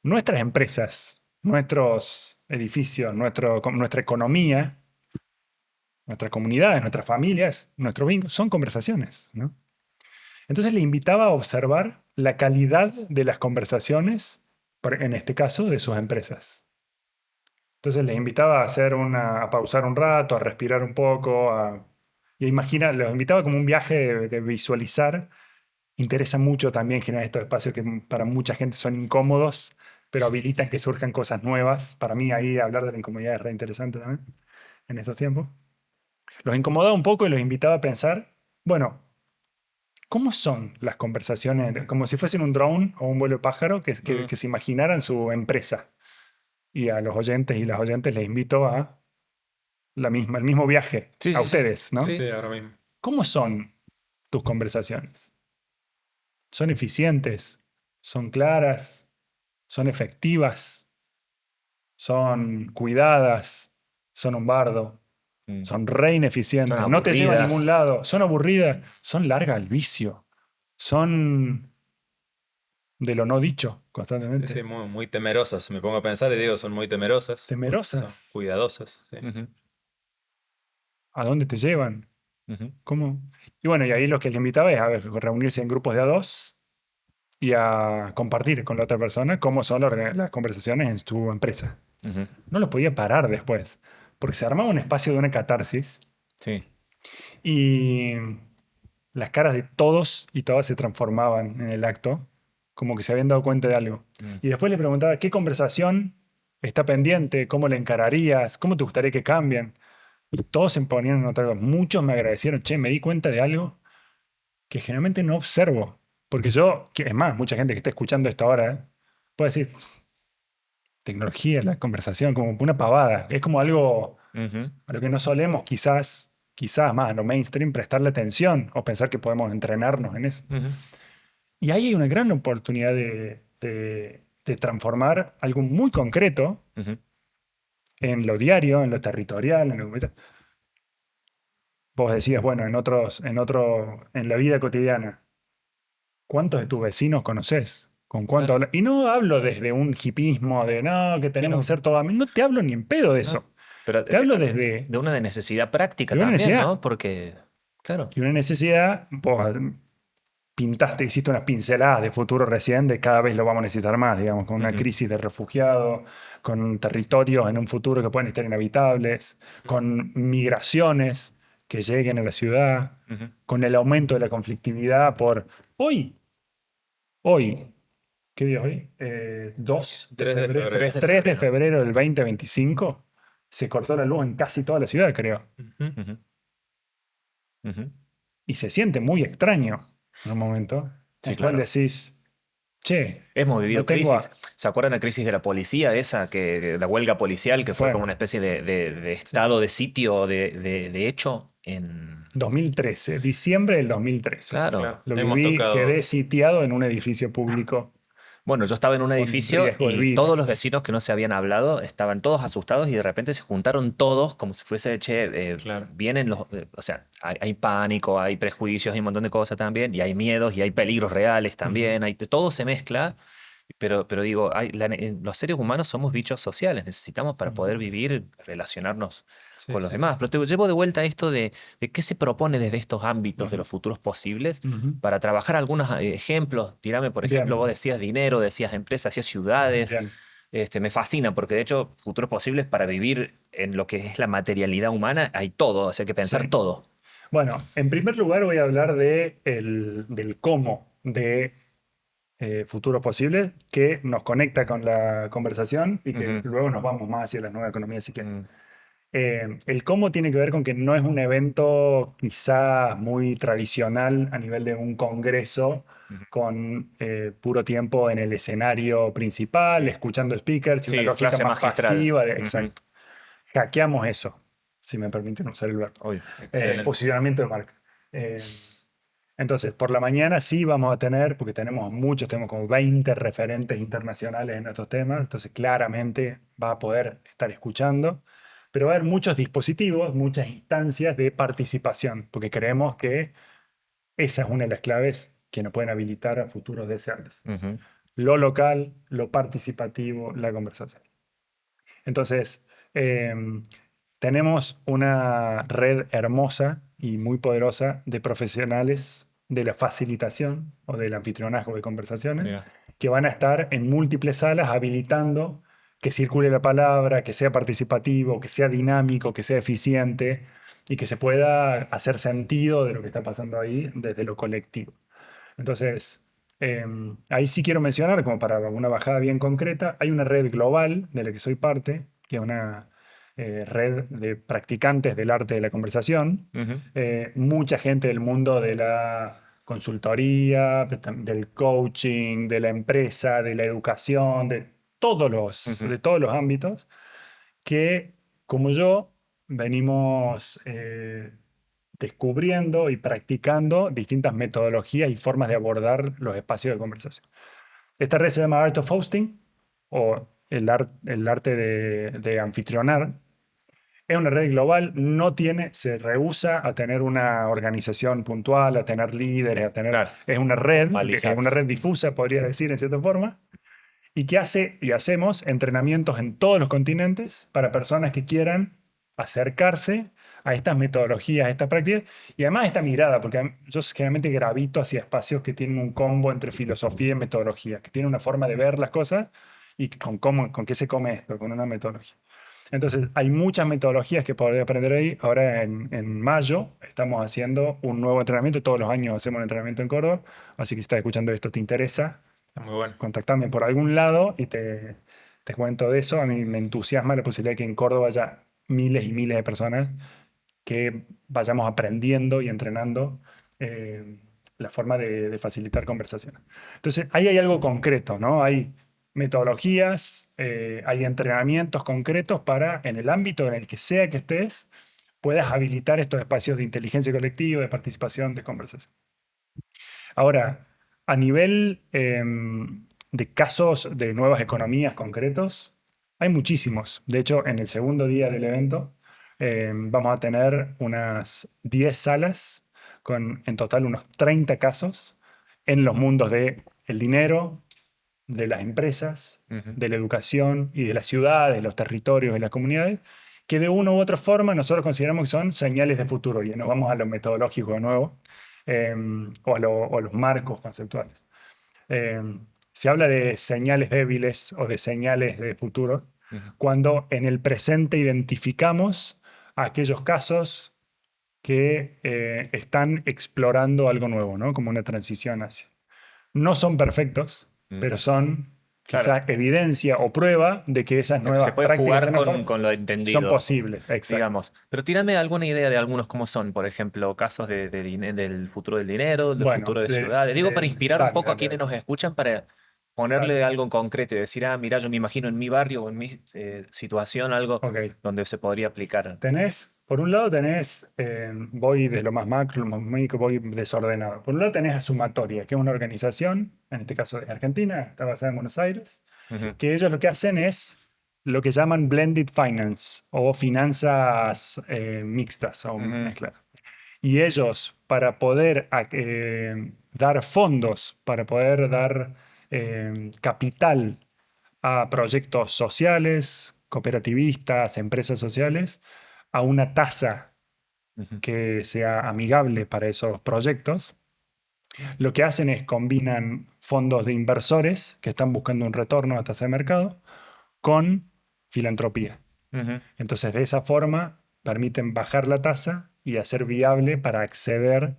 Nuestras empresas, nuestros edificios, nuestra economía, nuestras comunidades, nuestras familias, nuestros vínculos, son conversaciones, ¿no? Entonces le invitaba a observar la calidad de las conversaciones, en este caso, de sus empresas. Entonces les invitaba a pausar un rato, a respirar un poco, y los invitaba como un viaje de visualizar. Interesa mucho también generar estos espacios que para mucha gente son incómodos, pero habilitan que surjan cosas nuevas. Para mí ahí hablar de la incomodidad es re interesante también en estos tiempos. Los incomodaba un poco y los invitaba a pensar, bueno, ¿cómo son las conversaciones? Como si fuesen un drone o un vuelo de pájaro que se imaginaran su empresa. Y a los oyentes y las oyentes les invito a el mismo viaje, a ustedes, ¿no? Sí, ahora mismo. ¿Cómo son tus conversaciones? ¿Son eficientes? ¿Son claras? ¿Son efectivas? ¿Son cuidadas? ¿Son un bardo? Son re ineficientes, no te llevan a ningún lado, son aburridas, son largas al vicio, son de lo no dicho constantemente. Sí, muy, muy temerosas. Me pongo a pensar y digo, son muy temerosas. Temerosas. Son cuidadosas. Sí. ¿A dónde te llevan? ¿Cómo? Y bueno, y ahí lo que les invitaba es a reunirse en grupos de a dos y a compartir con la otra persona cómo son las conversaciones en tu empresa. No los podía parar después, porque se armaba un espacio de una catarsis. Sí. Y las caras de todos y todas se transformaban en el acto, como que se habían dado cuenta de algo. Y después le preguntaba, ¿qué conversación está pendiente? ¿Cómo la encararías? ¿Cómo te gustaría que cambien? Y todos se ponían en otra cosa. Muchos me agradecieron, che, me di cuenta de algo que generalmente no observo. Porque es más, mucha gente que está escuchando esto ahora, puede decir, tecnología, la conversación, como una pavada. Es como algo a lo que no solemos quizás más a lo mainstream prestarle atención o pensar que podemos entrenarnos en eso. Y ahí hay una gran oportunidad de transformar algo muy concreto en lo diario, en lo territorial, en lo... Vos decías, bueno, en la vida cotidiana, ¿cuántos de tus vecinos conoces? ¿Con cuánto hablas? Y no hablo desde un hipismo de no, que tenemos que ser todos amigos. No te hablo ni en pedo de eso. Pero te hablo desde... De una necesidad práctica de una también, necesidad, ¿no? Porque, claro. Y una necesidad, vos hiciste unas pinceladas de futuro recién, de cada vez lo vamos a necesitar más, digamos, con una crisis de refugiados, con territorios en un futuro que pueden estar inhabitables, con migraciones que lleguen a la ciudad, con el aumento de la conflictividad por... Hoy, ¿qué día es hoy? 3 de febrero del 2025 se cortó la luz en casi toda la ciudad, creo. Y se siente muy extraño en un momento. Sí, en cual claro. decís, che, hemos vivido no tengo crisis. ¿Se acuerdan la crisis de la policía esa, la huelga policial, que fue Bueno. como una especie de estado de sitio de hecho en... 2013, diciembre del 2013. Claro. Lo Hemos viví, tocado- quedé sitiado en un edificio público. Bueno, yo estaba en un edificio riesgo de y vida. todos los vecinos que no se habían hablado estaban todos asustados y de repente se juntaron todos como si fuese, che, Claro. vienen los... o sea, hay pánico, hay prejuicios, hay un montón de cosas también, y hay miedos y hay peligros reales también, todo se mezcla, pero digo, los seres humanos somos bichos sociales, necesitamos para poder vivir, relacionarnos con los demás. Pero te llevo de vuelta esto de qué se propone desde estos ámbitos de los futuros posibles para trabajar algunos ejemplos. Tirame, por ejemplo, Bien. vos decías dinero, decías empresas, decías ciudades. Bien. me fascina porque de hecho futuros posibles para vivir en lo que es la materialidad humana hay todo, o sea, hay que pensar Sí. todo. Bueno, en primer lugar voy a hablar del cómo de futuros posibles que nos conecta con la conversación y que Ujú. luego nos vamos más hacia la nueva economía si quieren. Mm, El cómo tiene que ver con que no es un evento quizá muy tradicional a nivel de un congreso ujú. con puro tiempo en el escenario principal, Sí. escuchando speakers y una Sí, lógica clase más magistral. pasiva. Ujú. Exacto. Hackeamos eso, si me permiten usar el verbo. Obvio, excelente. Posicionamiento de marca. Eh, entonces, por la mañana sí vamos a tener, porque tenemos muchos, tenemos como 20 referentes internacionales en estos temas, entonces claramente va a poder estar escuchando, pero va a haber muchos dispositivos, muchas instancias de participación, porque creemos que esa es una de las claves que nos pueden habilitar a futuros deseables. Ujú. Lo local, lo participativo, la conversación. Entonces, tenemos una red hermosa y muy poderosa de profesionales de la facilitación o del anfitrionazgo de conversaciones Mira. que van a estar en múltiples salas habilitando que circule la palabra, que sea participativo, que sea dinámico, que sea eficiente y que se pueda hacer sentido de lo que está pasando ahí desde lo colectivo. Entonces, ahí sí quiero mencionar, como para una bajada bien concreta, hay una red global de la que soy parte, que es una red de practicantes del arte de la conversación. Ujú. Mucha gente del mundo de la consultoría, del coaching, de la empresa, de la educación, Ujú. de todos los ámbitos, que como yo venimos descubriendo y practicando distintas metodologías y formas de abordar los espacios de conversación. Esta red se llama Art of Hosting o el arte de anfitrionar. Es una red global, no tiene, se rehúsa a tener una organización puntual, a tener líderes, Claro, es una red, es una balizarse. red difusa, podría decir en cierta forma, y que hace y hacemos entrenamientos en todos los continentes para personas que quieran acercarse a estas metodologías, a estas prácticas, y además esta mirada, porque yo generalmente gravito hacia espacios que tienen un combo entre filosofía y metodología, que tienen una forma de ver las cosas y con qué se come esto, con una metodología. Entonces, hay muchas metodologías que podés aprender ahí. Ahora en mayo estamos haciendo un nuevo entrenamiento. Todos los años hacemos un entrenamiento en Córdoba. Así que si estás escuchando esto, te interesa, Está muy bueno. contactame por algún lado y te cuento de eso. A mí me entusiasma la posibilidad de que en Córdoba haya miles y miles de personas que vayamos aprendiendo y entrenando la forma de facilitar conversaciones. Entonces, ahí hay algo concreto, ¿no? Hay metodologías, hay entrenamientos concretos para, en el ámbito en el que sea que estés, puedas habilitar estos espacios de inteligencia colectiva, de participación, de conversación. Ahora, a nivel de casos de nuevas economías concretos, hay muchísimos. De hecho, en el segundo día del evento vamos a tener unas 10 salas con en total unos 30 casos en los mundos del dinero, de las empresas, Ujú. de la educación y de las ciudades, los territorios y las comunidades, que de una u otra forma nosotros consideramos que son señales de futuro. Y nos vamos a lo metodológico de nuevo, eh, o a los marcos conceptuales. Eh, Se habla de señales débiles o de señales de futuro Ujú. cuando en el presente identificamos aquellos casos que están explorando algo nuevo, ¿no? Como una transición hacia. No son perfectos, pero Ujú. son Claro, quizá evidencia o prueba de que esas se nuevas puede prácticas, jugar esas nuevas formas, con lo son entendido, posibles. Exacto. digamos. Pero tírame alguna idea de algunos cómo son, por ejemplo, casos del futuro del dinero, del futuro Bueno, de ciudades. Digo, para inspirar un dale, poco a dale, quienes dale, nos escuchan para dale. ponerle algo en concreto y decir, ah, mira, yo me imagino en mi barrio o en mi situación algo Ok. donde se podría aplicar. Por un lado tenés, voy de lo más macro, lo más micro, voy desordenado. Por un lado tenés a Sumatoria, que es una organización, en este caso de Argentina, está basada en Buenos Aires, Ujú. que ellos lo que hacen es lo que llaman blended finance o finanzas mixtas o Ujú. mezcladas. Y ellos, para poder dar fondos, para poder dar capital a proyectos sociales, cooperativistas, empresas sociales, a una tasa Ujú. que sea amigable para esos proyectos, lo que hacen es combinan fondos de inversores que están buscando un retorno a tasa de mercado con filantropía. Ujú. Entonces, de esa forma, permiten bajar la tasa y hacer viable para acceder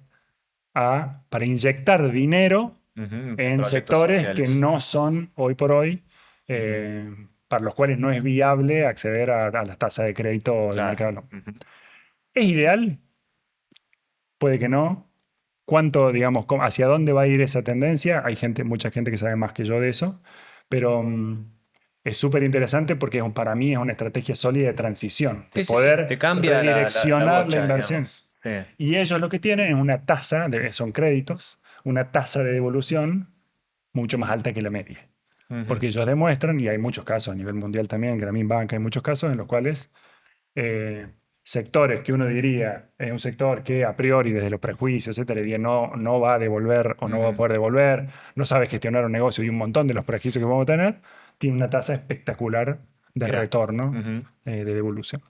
para inyectar dinero Ujú. en Proyectos sectores que sociales. no son hoy por hoy, Ujú. para los cuales no es viable acceder a las tasas de crédito del Claro. mercado. Ujú. ¿Es ideal? Puede que no. ¿Cuánto, digamos, hacia dónde va a ir esa tendencia? Hay gente, mucha gente que sabe más que yo de eso, pero es súper interesante porque para mí es una estrategia sólida de transición, de Sí, sí, sí. poder Te cambia la redireccionar la bocha, inversión. digamos. Sí. Y ellos lo que tienen es una tasa, son créditos, una tasa de devolución mucho más alta que la media. Ujú. Porque ellos demuestran, y hay muchos casos a nivel mundial también, Grameen Bank, hay muchos casos en los cuales eh, sectores que uno diría es un sector que a priori desde los prejuicios, etcétera, diría, no va a devolver o no va a Ujú. poder devolver, no sabe gestionar un negocio y un montón de los prejuicios que vamos a tener, tiene una tasa espectacular de Mirá. retorno Ujú. de devolución.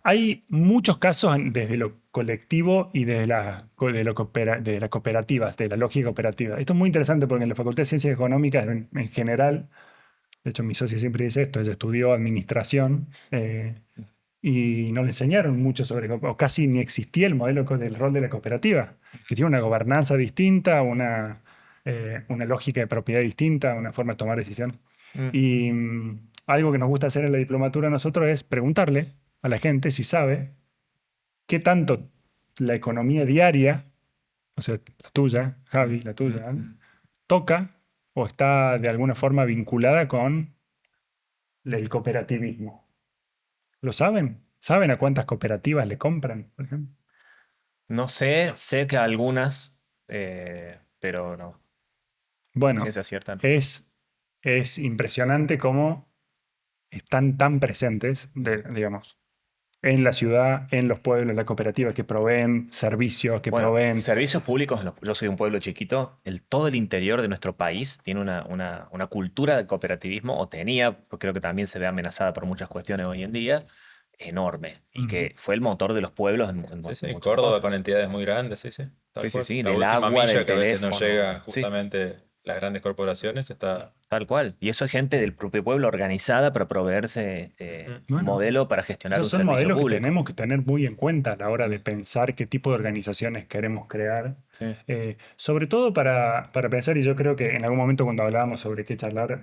Hay muchos casos desde lo colectivo y desde de las cooperativas, de la lógica cooperativa. Esto es muy interesante porque en la Facultad de Ciencias Económicas en general, de hecho mi socia siempre dice esto, ella estudió administración y no le enseñaron mucho sobre, o casi ni existía el modelo del rol de la cooperativa, que tiene una gobernanza distinta, una lógica de propiedad distinta, una forma de tomar decisiones. Mm. Y algo que nos gusta hacer en la diplomatura nosotros es preguntarle a la gente si sabe qué tanto la economía diaria, o sea, la tuya, Javi, la tuya, Ujú. toca o está de alguna forma vinculada con el cooperativismo. ¿Lo saben? ¿Saben a cuántas cooperativas le compran, por ejemplo? No sé, sé que algunas, pero no. A Bueno, ciencia cierta no. es impresionante cómo están tan presentes, digamos, en la ciudad, en los pueblos, las cooperativas que proveen servicios, que Bueno, proveen. servicios públicos, yo soy de un pueblo chiquito, todo el interior de nuestro país tiene una cultura de cooperativismo, o tenía, porque creo que también se ve amenazada por muchas cuestiones hoy en día, enorme, y Ujú. que fue el motor de los pueblos Sí, en sí, muchas Córdoba con cosas. entidades muy grandes, sí, sí, tal Sí, sí, cual. sí, La del última agua, milla del que a veces no teléfono, llega sí. justamente las grandes corporaciones está... Tal cual. Y eso es gente del propio pueblo organizada para proveerse Ujú. un Bueno, modelo para gestionar esos un son servicio modelos que público. tenemos que tener muy en cuenta a la hora de pensar qué tipo de organizaciones queremos crear. Sí. Sobre todo para pensar, y yo creo que en algún momento cuando hablábamos sobre qué charlar,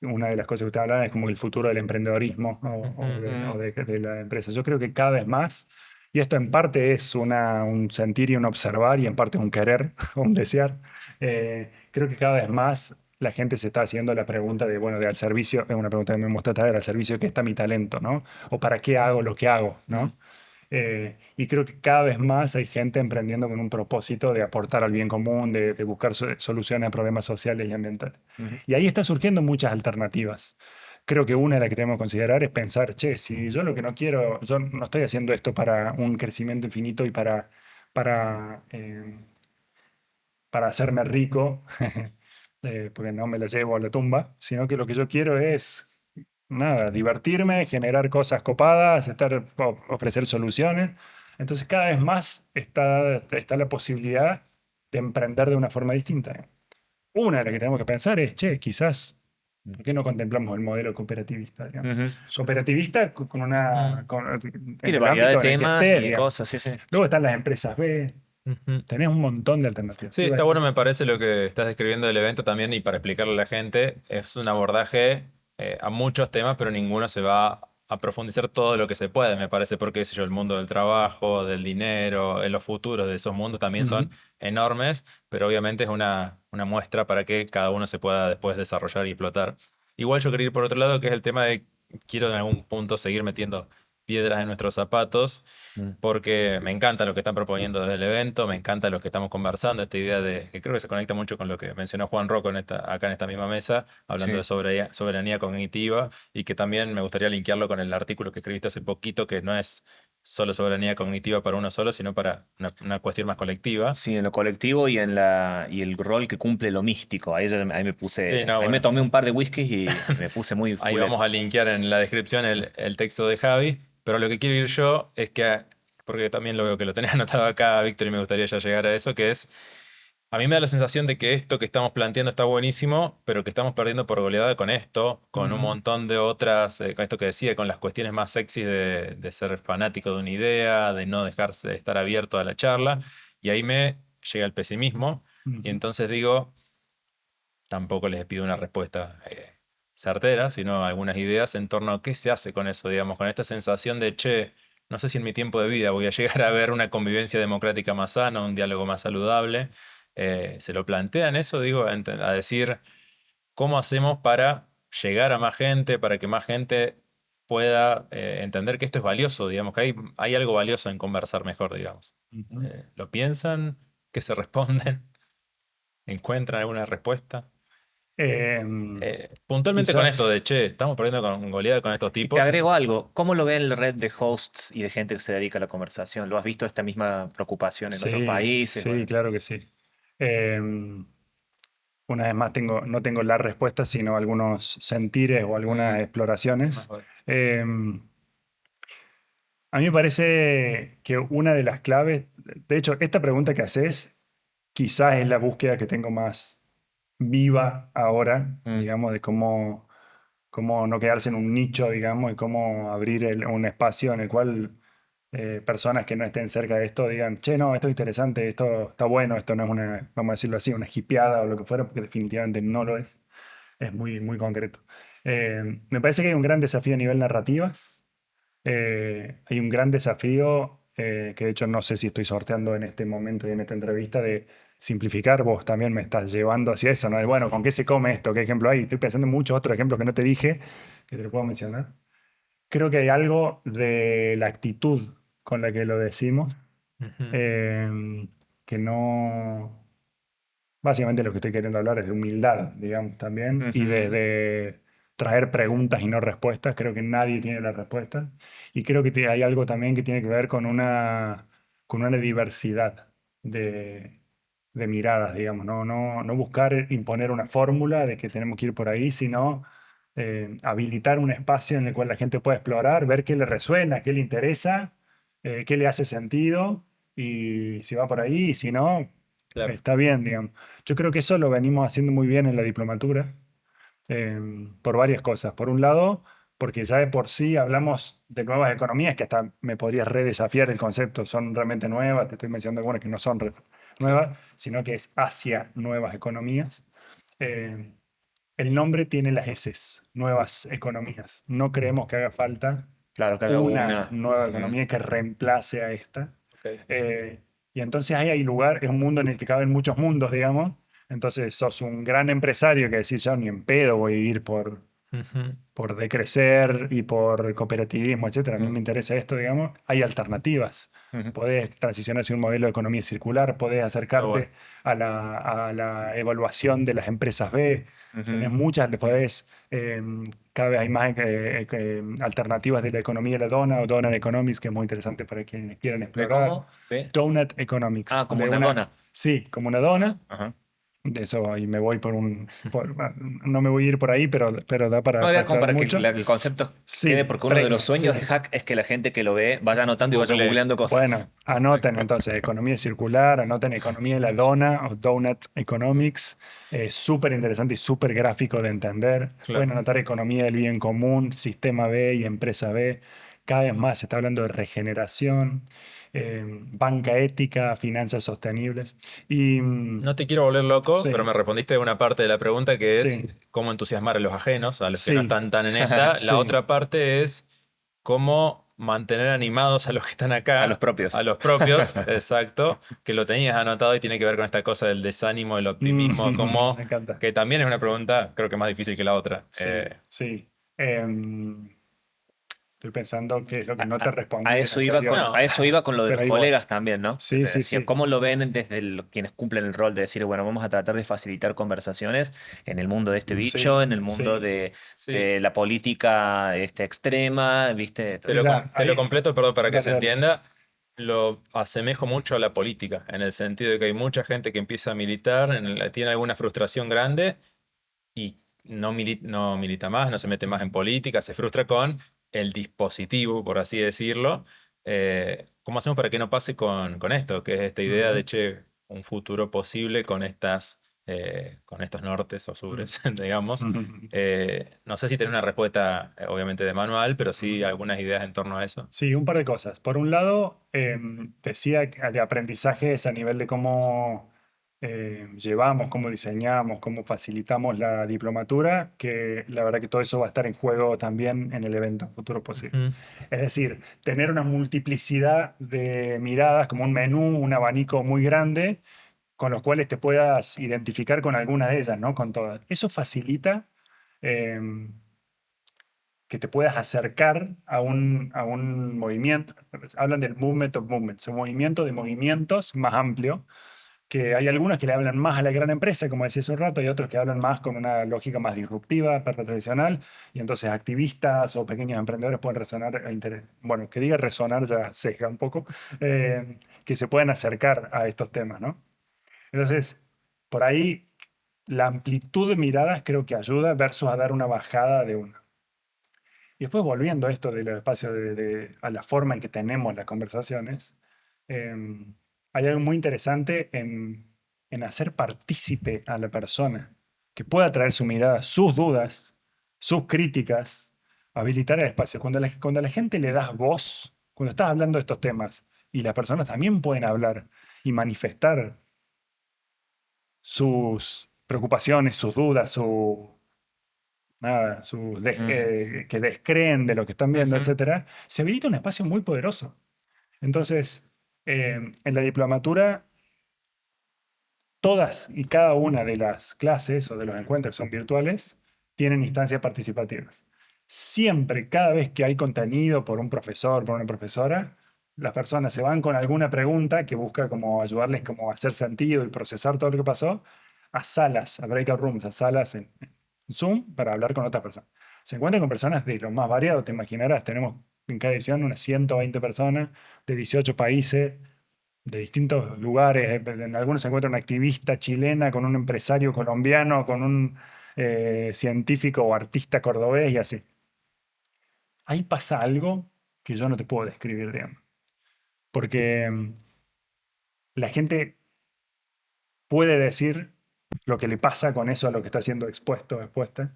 una de las cosas que usted hablaba es como el futuro del emprendedorismo Ujú, o ujú. de la empresa. Yo creo que cada vez más, y esto en parte es un sentir y un observar, y en parte es un querer o un desear, creo que cada vez más la gente se está haciendo la pregunta de, bueno, de al servicio, es una pregunta que me hemos tratado, al servicio de qué está mi talento, ¿no? O para qué hago lo que hago, Mm. ¿no? Y creo que cada vez más hay gente emprendiendo con un propósito de aportar al bien común, de buscar soluciones a problemas sociales y ambientales. Ujú. Y ahí están surgiendo muchas alternativas. Creo que una de las que tenemos que considerar es pensar, che, si yo lo que no quiero, yo no estoy haciendo esto para un crecimiento infinito y para, eh, para hacerme rico, porque no me la llevo a la tumba, sino que lo que yo quiero es, nada, divertirme, generar cosas copadas, ofrecer soluciones. Entonces cada vez más está la posibilidad de emprender de una forma distinta. Una de las que tenemos que pensar es, che, quizás, ¿por qué no contemplamos el modelo cooperativista, digamos? Ujú. Cooperativista Mm. Sí, en de el variedad de ámbito en el que temas estés, y de digamos. cosas, sí, sí. Luego están las empresas B, Ujú. tenés un montón de alternativas. Sí, ¿Qué iba a está decir? bueno, me parece lo que estás describiendo del evento también, y para explicarle a la gente, es un abordaje a muchos temas, pero ninguno se va a profundizar todo lo que se puede, me parece, porque, qué sé yo, el mundo del trabajo, del dinero, en los futuros de esos mundos también Ujú. son enormes, pero obviamente es una muestra para que cada uno se pueda después desarrollar y explotar. Igual yo quería ir por otro lado, que es el tema de, quiero en algún punto seguir metiendo piedras en nuestros zapatos Mm. porque me encanta lo que están proponiendo desde el evento, me encanta lo que estamos conversando, esta idea de, que creo que se conecta mucho con lo que mencionó Juan Rocco acá en esta misma mesa, hablando de Sí. soberanía cognitiva, y que también me gustaría linkearlo con el artículo que escribiste hace poquito, que no es solo soberanía cognitiva para uno solo, sino para una cuestión más colectiva. Sí, en lo colectivo y el rol que cumple lo místico. Ahí me Sí, puse, no, ahí me bueno. tomé un par de whiskies y me puse muy Ahí full. vamos a linkear en la descripción el texto de Javi, pero lo que quiero ir yo es que, porque también lo veo que lo tenés anotado acá, Víctor, y me gustaría ya llegar a eso, que es A mí me da la sensación de que esto que estamos planteando está buenísimo, pero que estamos perdiendo por goleada con esto, con un Ujú. montón de otras, con esto que decía, con las cuestiones más sexys de ser fanático de una idea, de no dejarse de estar abierto a la charla, y ahí me llega el pesimismo, y Ujú. entonces digo, tampoco les pido una respuesta certera, sino algunas ideas en torno a qué se hace con eso, digamos, con esta sensación de, che, no sé si en mi tiempo de vida voy a llegar a ver una convivencia democrática más sana, un diálogo más saludable. Se lo plantean eso, digo, a decir, ¿cómo hacemos para llegar a más gente, para que más gente pueda entender que esto es valioso, digamos, que hay algo valioso en conversar mejor, digamos? Ujú. ¿Lo piensan? ¿Qué se responden? ¿Encuentran alguna respuesta? Em, Puntualmente con esto Quizás, de, che, estamos perdiendo con goleada con estos Y te tipos. agrego algo, ¿cómo lo ve en la red de hosts y de gente que se dedica a la conversación? ¿Lo has visto esta misma preocupación en otros sí, países? sí, claro que sí. Em, una vez más, no tengo la respuesta, sino algunos sentires o algunas exploraciones. Mejor. Em, a mí me parece que una de las claves, de hecho, esta pregunta que haces, quizás es la búsqueda que tengo más viva ahora, Mm. digamos, de cómo no quedarse en un nicho, digamos, y cómo abrir un espacio en el cual personas que no estén cerca de esto digan, che, no, esto es interesante, esto está bueno, esto no es una, vamos a decirlo así, una hipeada o lo que fuera, porque definitivamente no lo es. Es muy, muy concreto. Me parece que hay un gran desafío a nivel narrativas. Hay un gran desafío, que de hecho no sé si estoy sorteando en este momento y en esta entrevista, de simplificar. Vos también me estás llevando hacia eso, ¿no? De, bueno, ¿con qué se come esto? ¿Qué ejemplo hay? Estoy pensando en muchos otros ejemplos que no te dije, que te lo puedo mencionar. Creo que hay algo de la actitud con la que lo decimos, Ujú. eh, que no... Básicamente lo que estoy queriendo hablar es de humildad, digamos, también, y Ujú. de traer preguntas y no respuestas. Creo que nadie tiene la respuesta. Y creo que hay algo también que tiene que ver con una diversidad de, de miradas, digamos. No buscar imponer una fórmula de que tenemos que ir por ahí, sino habilitar un espacio en el cual la gente pueda explorar, ver qué le resuena, qué le interesa, qué le hace sentido, y si va por ahí, y si no, Claro. está bien, digamos. Yo creo que eso lo venimos haciendo muy bien en la diplomatura, eh, por varias cosas. Por un lado, porque ya de por sí hablamos de nuevas economías, que hasta me podrías redesafiar el concepto, son realmente nuevas, te estoy mencionando algunas que no son Claro. nuevas, sino que es hacia nuevas economías. Eh, el nombre tiene las S, nuevas economías. No creemos que haga falta Claro que haya una una. nueva Ujú. economía que reemplace a esta. Ok. Y entonces ahí hay lugar, es un mundo en el que caben muchos mundos, digamos. Entonces sos un gran empresario que decís, yo ni en pedo voy a ir Ujú. por decrecer y por cooperativismo, etcétera. A mí Mm. me interesa esto, digamos. Hay alternativas. Ujú. Podés transicionar hacia un modelo de economía circular, podés Está bueno. acercarte a la evaluación de las empresas B. Ujú. Tenés muchas, podés, cada vez hay más alternativas de la economía de la dona o donut economics, que es muy interesante para quienes quieran ¿De explorar. cómo? ¿De? Donut economics, Ah, como una dona. sí, como una dona, Ajá. de eso, y me voy no me voy a ir por ahí, pero da No, para era como explorar para que mucho. el concepto quede, Sí, porque uno de los pregne, sueños de sí. Hack es que la gente que lo ve vaya anotando y vaya Google. googleando cosas. Bueno, anoten entonces economía circular, anoten economía de la dona o donut economics, súper interesante y súper gráfico de entender. Pueden Claro. anotar economía del bien común, sistema B y empresa B. Cada vez más se está hablando de regeneración, banca ética, finanzas sostenibles. Y No te quiero volver loco, pero me sí, respondiste una parte de la pregunta que es sí, cómo entusiasmar a los ajenos, a los que no sí, están tan en esta. La sí. otra parte es cómo mantener animados a los que están A los acá, a propios. los propios, exacto, que lo tenías anotado y tiene que ver con esta cosa del desánimo, el optimismo, como Me encanta. que también es una pregunta, creo que más difícil que la otra. Sí, sí. Estoy pensando qué es lo que A, no te a- respondí en el anterior, no, a eso iba con lo de pero los ahí voy. colegas también, ¿no? Que Sí, te sí, decía, sí. ¿cómo lo ven desde quienes cumplen el rol de decir, bueno, vamos a tratar de facilitar conversaciones en el mundo de este bicho, Sí, en el mundo sí. sí, de la política extrema, ¿viste? Mira, te lo ahí, completo, perdón, para que dale, se dale. entienda. Lo asemejo mucho a la política, en el sentido de que hay mucha gente que empieza a militar, tiene alguna frustración grande y no milita más, no se mete más en política, se frustra con el dispositivo, por así decirlo. ¿Cómo hacemos para que no pase con esto? Que es esta idea Ujú. de, che, un futuro posible con estos nortes o sures, digamos. No sé si tenés una respuesta, obviamente, de manual, pero sí algunas ideas en torno a eso. Sí, un par de cosas. Por un lado, decía que de aprendizajes a nivel de cómo llevamos, cómo diseñamos, cómo facilitamos la diplomatura, que la verdad que todo eso va a estar en juego también en el evento futuro posible. Ujú. Es decir, tener una multiplicidad de miradas, como un menú, un abanico muy grande, con los cuales te puedas identificar con alguna de ellas, ¿no? Con todas. Eso facilita em, que te puedas acercar a un movimiento. Hablan del movement of movements, un movimiento de movimientos más amplio, que hay algunos que le hablan más a la gran empresa, como decía hace un rato, y otros que hablan más con una lógica más disruptiva, perra tradicional, y entonces activistas o pequeños emprendedores pueden resonar, bueno, que diga resonar ya sesga un poco, que se pueden acercar a estos temas, ¿no? Entonces, por ahí la amplitud de miradas creo que ayuda versus a dar una bajada de una. Y después volviendo a esto de los espacios, a la forma en que tenemos las conversaciones, eh, hay algo muy interesante en hacer partícipe a la persona, que pueda traer su mirada, sus dudas, sus críticas, habilitar el espacio. Cuando a la gente le das voz, cuando estás hablando de estos temas, y las personas también pueden hablar y manifestar sus preocupaciones, sus dudas, nada, Ujú, que descreen de lo que están viendo, ujú. etcétera, se habilita un espacio muy poderoso. Entonces, en la diplomatura, todas y cada una de las clases o de los encuentros que son virtuales tienen instancias participativas. Siempre, cada vez que hay contenido por un profesor, por una profesora, las personas se van con alguna pregunta que busca como ayudarles como a hacer sentido y procesar todo lo que pasó a salas, a breakout rooms, a salas en Zoom para hablar con otras personas. Se encuentran con personas de lo más variado, te imaginarás, tenemos en cada edición unas 120 personas de 18 países, de distintos lugares. En algunos se encuentra una activista chilena con un empresario colombiano, con un científico o artista cordobés y así. Ahí pasa algo que yo no te puedo describir, digamos. Porque la gente puede decir lo que le pasa con eso a lo que está siendo expuesto o expuesta,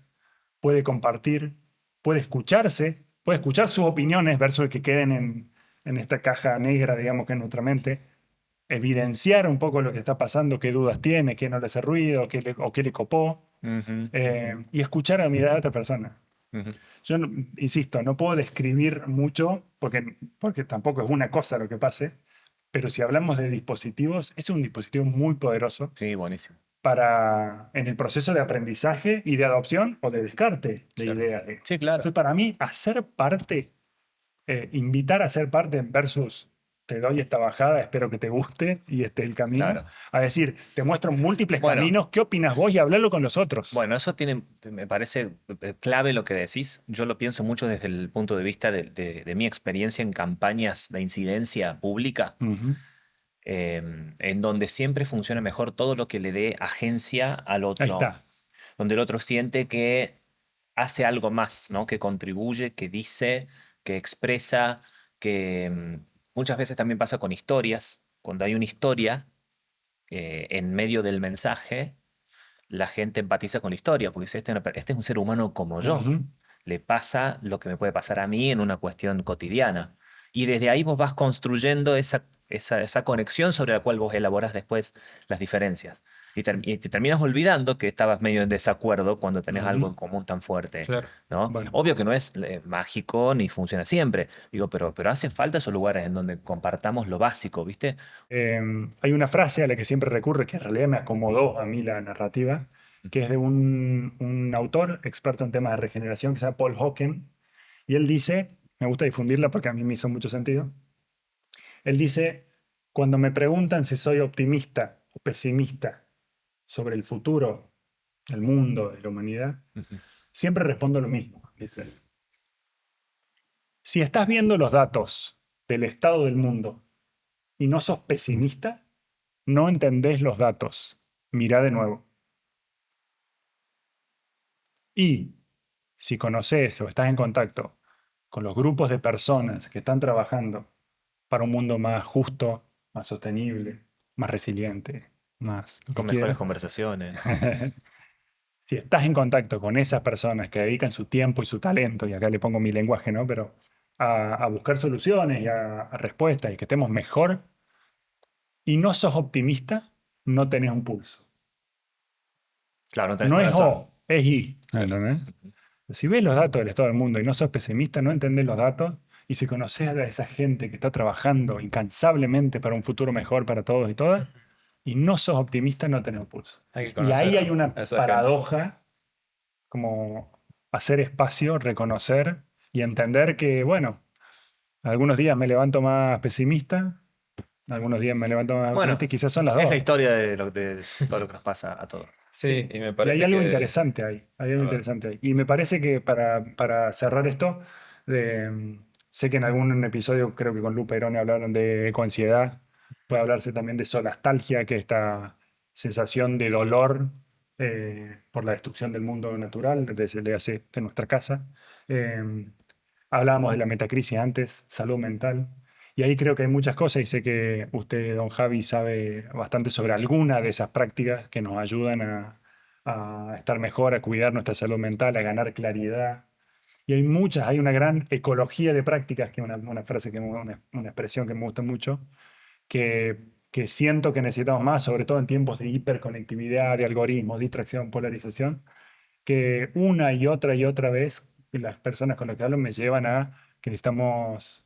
puede compartir, puede escucharse, puede escuchar sus opiniones versus que queden en esta caja negra, digamos, que es nuestra mente, evidenciar un poco lo que está pasando, qué dudas tiene, qué no le hace ruido, o qué le copó, Ujú, y escuchar a mirar a otra persona. ujú. Yo, insisto, no puedo describir mucho porque tampoco es una cosa lo que pase, pero si hablamos de dispositivos, es un dispositivo muy poderoso Sí, buenísimo. en el proceso de aprendizaje y de adopción o de descarte de Claro. ideas. Sí, claro. Entonces, para mí, hacer parte, invitar a ser parte versus te doy esta bajada, espero que te guste y este es el camino, Claro. a decir, te muestro múltiples Bueno, caminos, ¿qué opinas vos? Y hablarlo con los otros. bueno, eso tiene, me parece clave lo que decís. Yo lo pienso mucho desde el punto de vista de mi experiencia en campañas de incidencia pública, Ujú. en donde siempre funciona mejor todo lo que le dé agencia al Ahí otro, está. donde el otro siente que hace algo más, ¿no? Que contribuye, que dice, que expresa, que muchas veces también pasa con historias. Cuando hay una historia en medio del mensaje, la gente empatiza con la historia, porque dice, este es un ser humano como yo. Ujú. Le pasa lo que me puede pasar a mí en una cuestión cotidiana. Y desde ahí vos vas construyendo esa conexión sobre la cual vos elaborás después las diferencias. Y te terminas olvidando que estabas medio en desacuerdo cuando tenés algo en Ujú. común tan fuerte, Claro. ¿no? Bueno, Obvio que no es mágico ni funciona siempre. Digo, pero hace falta esos lugares en donde compartamos lo básico, ¿viste? eh, hay una frase a la que siempre recurre, que en realidad me acomodó a mí la narrativa, que es de un autor experto en temas de regeneración que se llama Paul Hawken, y él dice, me gusta difundirla porque a mí me hizo mucho sentido, él dice, cuando me preguntan si soy optimista o pesimista sobre el futuro del mundo, de la humanidad, Ujú. siempre respondo lo mismo, dice él. Si estás viendo los datos del estado del mundo y no sos pesimista, no entendés los datos. Mirá de nuevo. Y si conoces o estás en contacto con los grupos de personas que están trabajando para un mundo más justo, más sostenible, más resiliente, más lo que Con mejores quieras. conversaciones. Si estás en contacto con esas personas que dedican su tiempo y su talento, y acá le pongo mi lenguaje, ¿no? Pero a buscar soluciones y a respuestas y que estemos mejor, y no sos optimista, no tenés un pulso. Claro, no tenés No es corazón. O, es I. ¿Entendés? Si ves los datos del estado del mundo y no sos pesimista, no entendés los datos, y si conoces a esa gente que está trabajando incansablemente para un futuro mejor para todos y todas, y no sos optimista, no tenés un pulso. Hay que Y ahí conocer hay una a esa gente. paradoja, como hacer espacio, reconocer y entender que, bueno, algunos días me levanto más pesimista, algunos días me levanto más Bueno, optimista, y quizás son las es la dos. historia de todo lo que nos pasa a todos. Sí, y me Y hay parece algo que... interesante ahí, hay A algo ver. interesante ahí. Y me parece que para cerrar esto, sé que en algún episodio, creo que con Lu Perón hablaron de ecoansiedad, puede hablarse también de solastalgia, que es esta sensación de dolor por la destrucción del mundo natural, de nuestra casa. Eh, Hablábamos de la metacrisis antes, salud mental. Y ahí creo que hay muchas cosas y sé que usted, don Javi, sabe bastante sobre alguna de esas prácticas que nos ayudan a estar mejor, a cuidar nuestra salud mental, a ganar claridad. Y hay muchas, hay una gran ecología de prácticas, que es una frase, una expresión que me gusta mucho, que siento que necesitamos más, sobre todo en tiempos de hiperconectividad, de algoritmos, distracción, polarización, que una y otra vez las personas con las que hablo me llevan a que necesitamos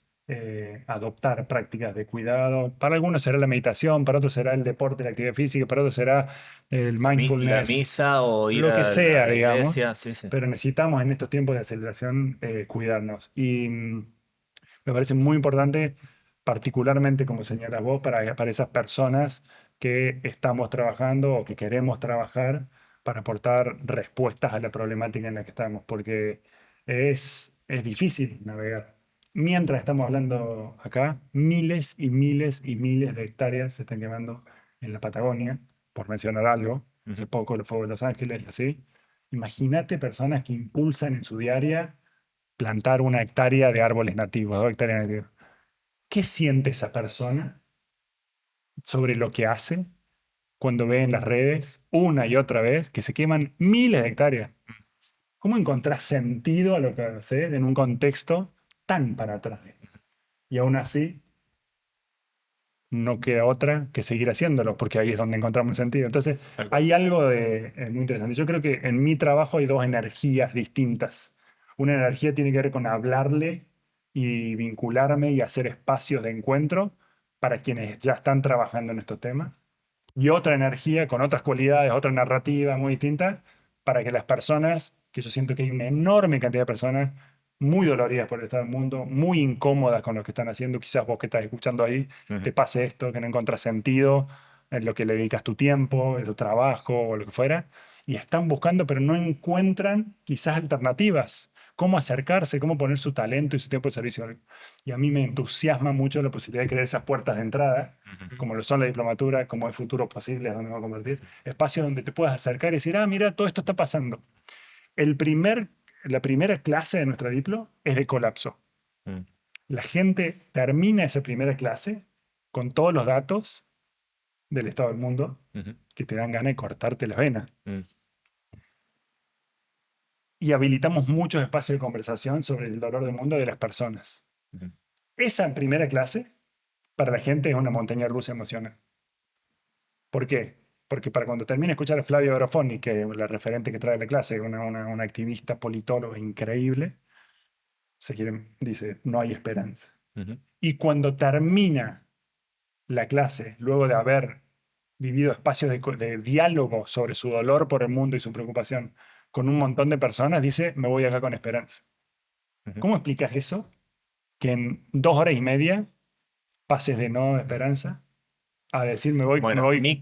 adoptar prácticas de cuidado. Para algunos será la meditación, para otros será el deporte, la actividad física, para otros será el La mindfulness, misa o ir lo que a sea, la digamos. iglesia, sí, sí. Pero necesitamos en estos tiempos de aceleración cuidarnos. Y me parece muy importante, particularmente, como señalas vos, para esas personas que estamos trabajando o que queremos trabajar para aportar respuestas a la problemática en la que estamos, porque es difícil navegar. Mientras estamos hablando acá, miles y miles y miles de hectáreas se están quemando en la Patagonia, por mencionar algo, hace Ujú. poco el fuego de Los Ángeles, así. Imagínate personas que impulsan en su diaria plantar 1 hectárea de árboles nativos, 2 hectáreas nativos. ¿Qué siente esa persona sobre lo que hace cuando ve en las redes una y otra vez que se queman miles de hectáreas? ¿Cómo encontrás sentido a lo que haces en un contexto tan para atrás? Y aún así, no queda otra que seguir haciéndolo, porque ahí es donde encontramos sentido. Entonces, Tal cual. hay algo de muy interesante. Yo creo que en mi trabajo hay dos energías distintas. Una energía tiene que ver con hablarle y vincularme y hacer espacios de encuentro para quienes ya están trabajando en estos temas. Y otra energía con otras cualidades, otra narrativa muy distinta, para que las personas, que yo siento que hay una enorme cantidad de personas muy doloridas por el estado del mundo, muy incómodas con lo que están haciendo, quizás vos que estás escuchando ahí, Ujú. te pase esto, que no encontrás sentido en lo que le dedicas tu tiempo, en tu trabajo o lo que fuera, y están buscando, pero no encuentran quizás alternativas, cómo acercarse, cómo poner su talento y su tiempo de servicio. Y a mí me entusiasma mucho la posibilidad de crear esas puertas de entrada, Ujú. como lo son la diplomatura, como el futuro posible, a donde va a convertir, espacios donde te puedas acercar y decir, ah, mira, todo esto está pasando. El primer, la primera clase de nuestra diplo es de colapso. Mm. La gente termina esa primera clase con todos los datos del estado del mundo Ujú. que te dan ganas de cortarte las venas. Mm. Y habilitamos muchos espacios de conversación sobre el dolor del mundo de las personas. Ujú. Esa primera clase para la gente es una montaña rusa emocional. ¿Por qué? Porque para cuando termine de escuchar a Flavia Brofoni, que es la referente que trae la clase, una activista politóloga increíble, dice, no hay esperanza. Ujú. Y cuando termina la clase, luego de haber vivido espacios de diálogo sobre su dolor por el mundo y su preocupación con un montón de personas, dice, me voy acá con esperanza. Ujú. ¿Cómo explicas eso? Que en 2 horas y media pases de no esperanza a decir, me Bueno, voy.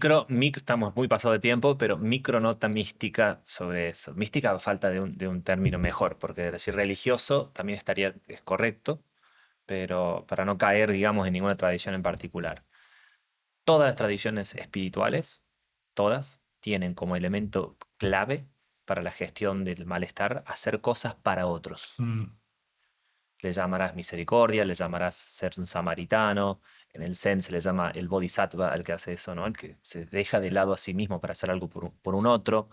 estamos muy pasados de tiempo, pero micronota mística sobre eso. Mística falta de un término mejor, porque decir religioso también es correcto, pero para no caer, digamos, en ninguna tradición en particular. Todas las tradiciones espirituales, todas, tienen como elemento clave para la gestión del malestar hacer cosas para otros. Mm, le llamarás misericordia, le llamarás ser un samaritano. En el Zen se le llama el bodhisattva al que hace eso, ¿no? El que se deja de lado a sí mismo para hacer algo por un otro.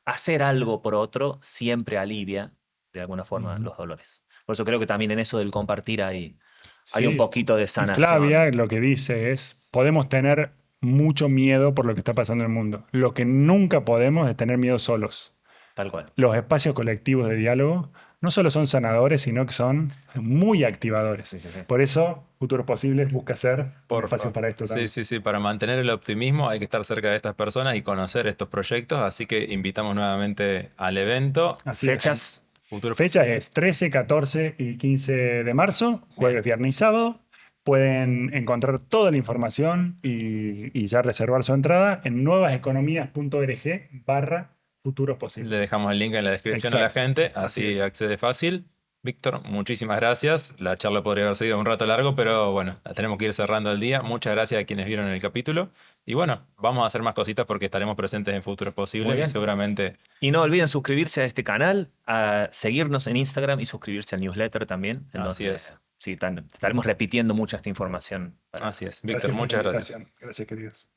Hacer algo por otro siempre alivia, de alguna forma, Ujú. los dolores. Por eso creo que también en eso del compartir hay un Sí. poquito de Y sanación. Flavia lo que dice es, podemos tener mucho miedo por lo que está pasando en el mundo. Lo que nunca podemos es tener miedo solos. Tal cual. Los espacios colectivos de diálogo no solo son sanadores, sino que son muy activadores. Sí, sí, sí. Por eso, Futuros Posibles busca ser un Porfa. espacio para esto Sí, también. sí, sí. Para mantener el optimismo hay que estar cerca de estas personas y conocer estos proyectos. Así que invitamos nuevamente al evento. Así es. Fechas. Futuro Fechas es 13, 14 y 15 de marzo, jueves, viernes y sábado. Pueden encontrar toda la información y ya reservar su entrada en nuevaseconomías.org/futuros Le posibles. dejamos el link en la descripción a la Exacto. gente, Así así es. accede fácil. Víctor, muchísimas gracias. La charla podría haber sido un rato largo, pero bueno, la tenemos que ir cerrando el día. Muchas gracias a quienes vieron el capítulo. Y bueno, vamos a hacer más cositas porque estaremos presentes en futuros Muy posibles y bien. seguramente Y no olviden suscribirse a este canal, a seguirnos en Instagram y suscribirse al newsletter también. En Así donde, es. Sí, estaremos repitiendo mucha esta información. Así es. Víctor, Gracias por la muchas gracias. invitación. Gracias, queridos.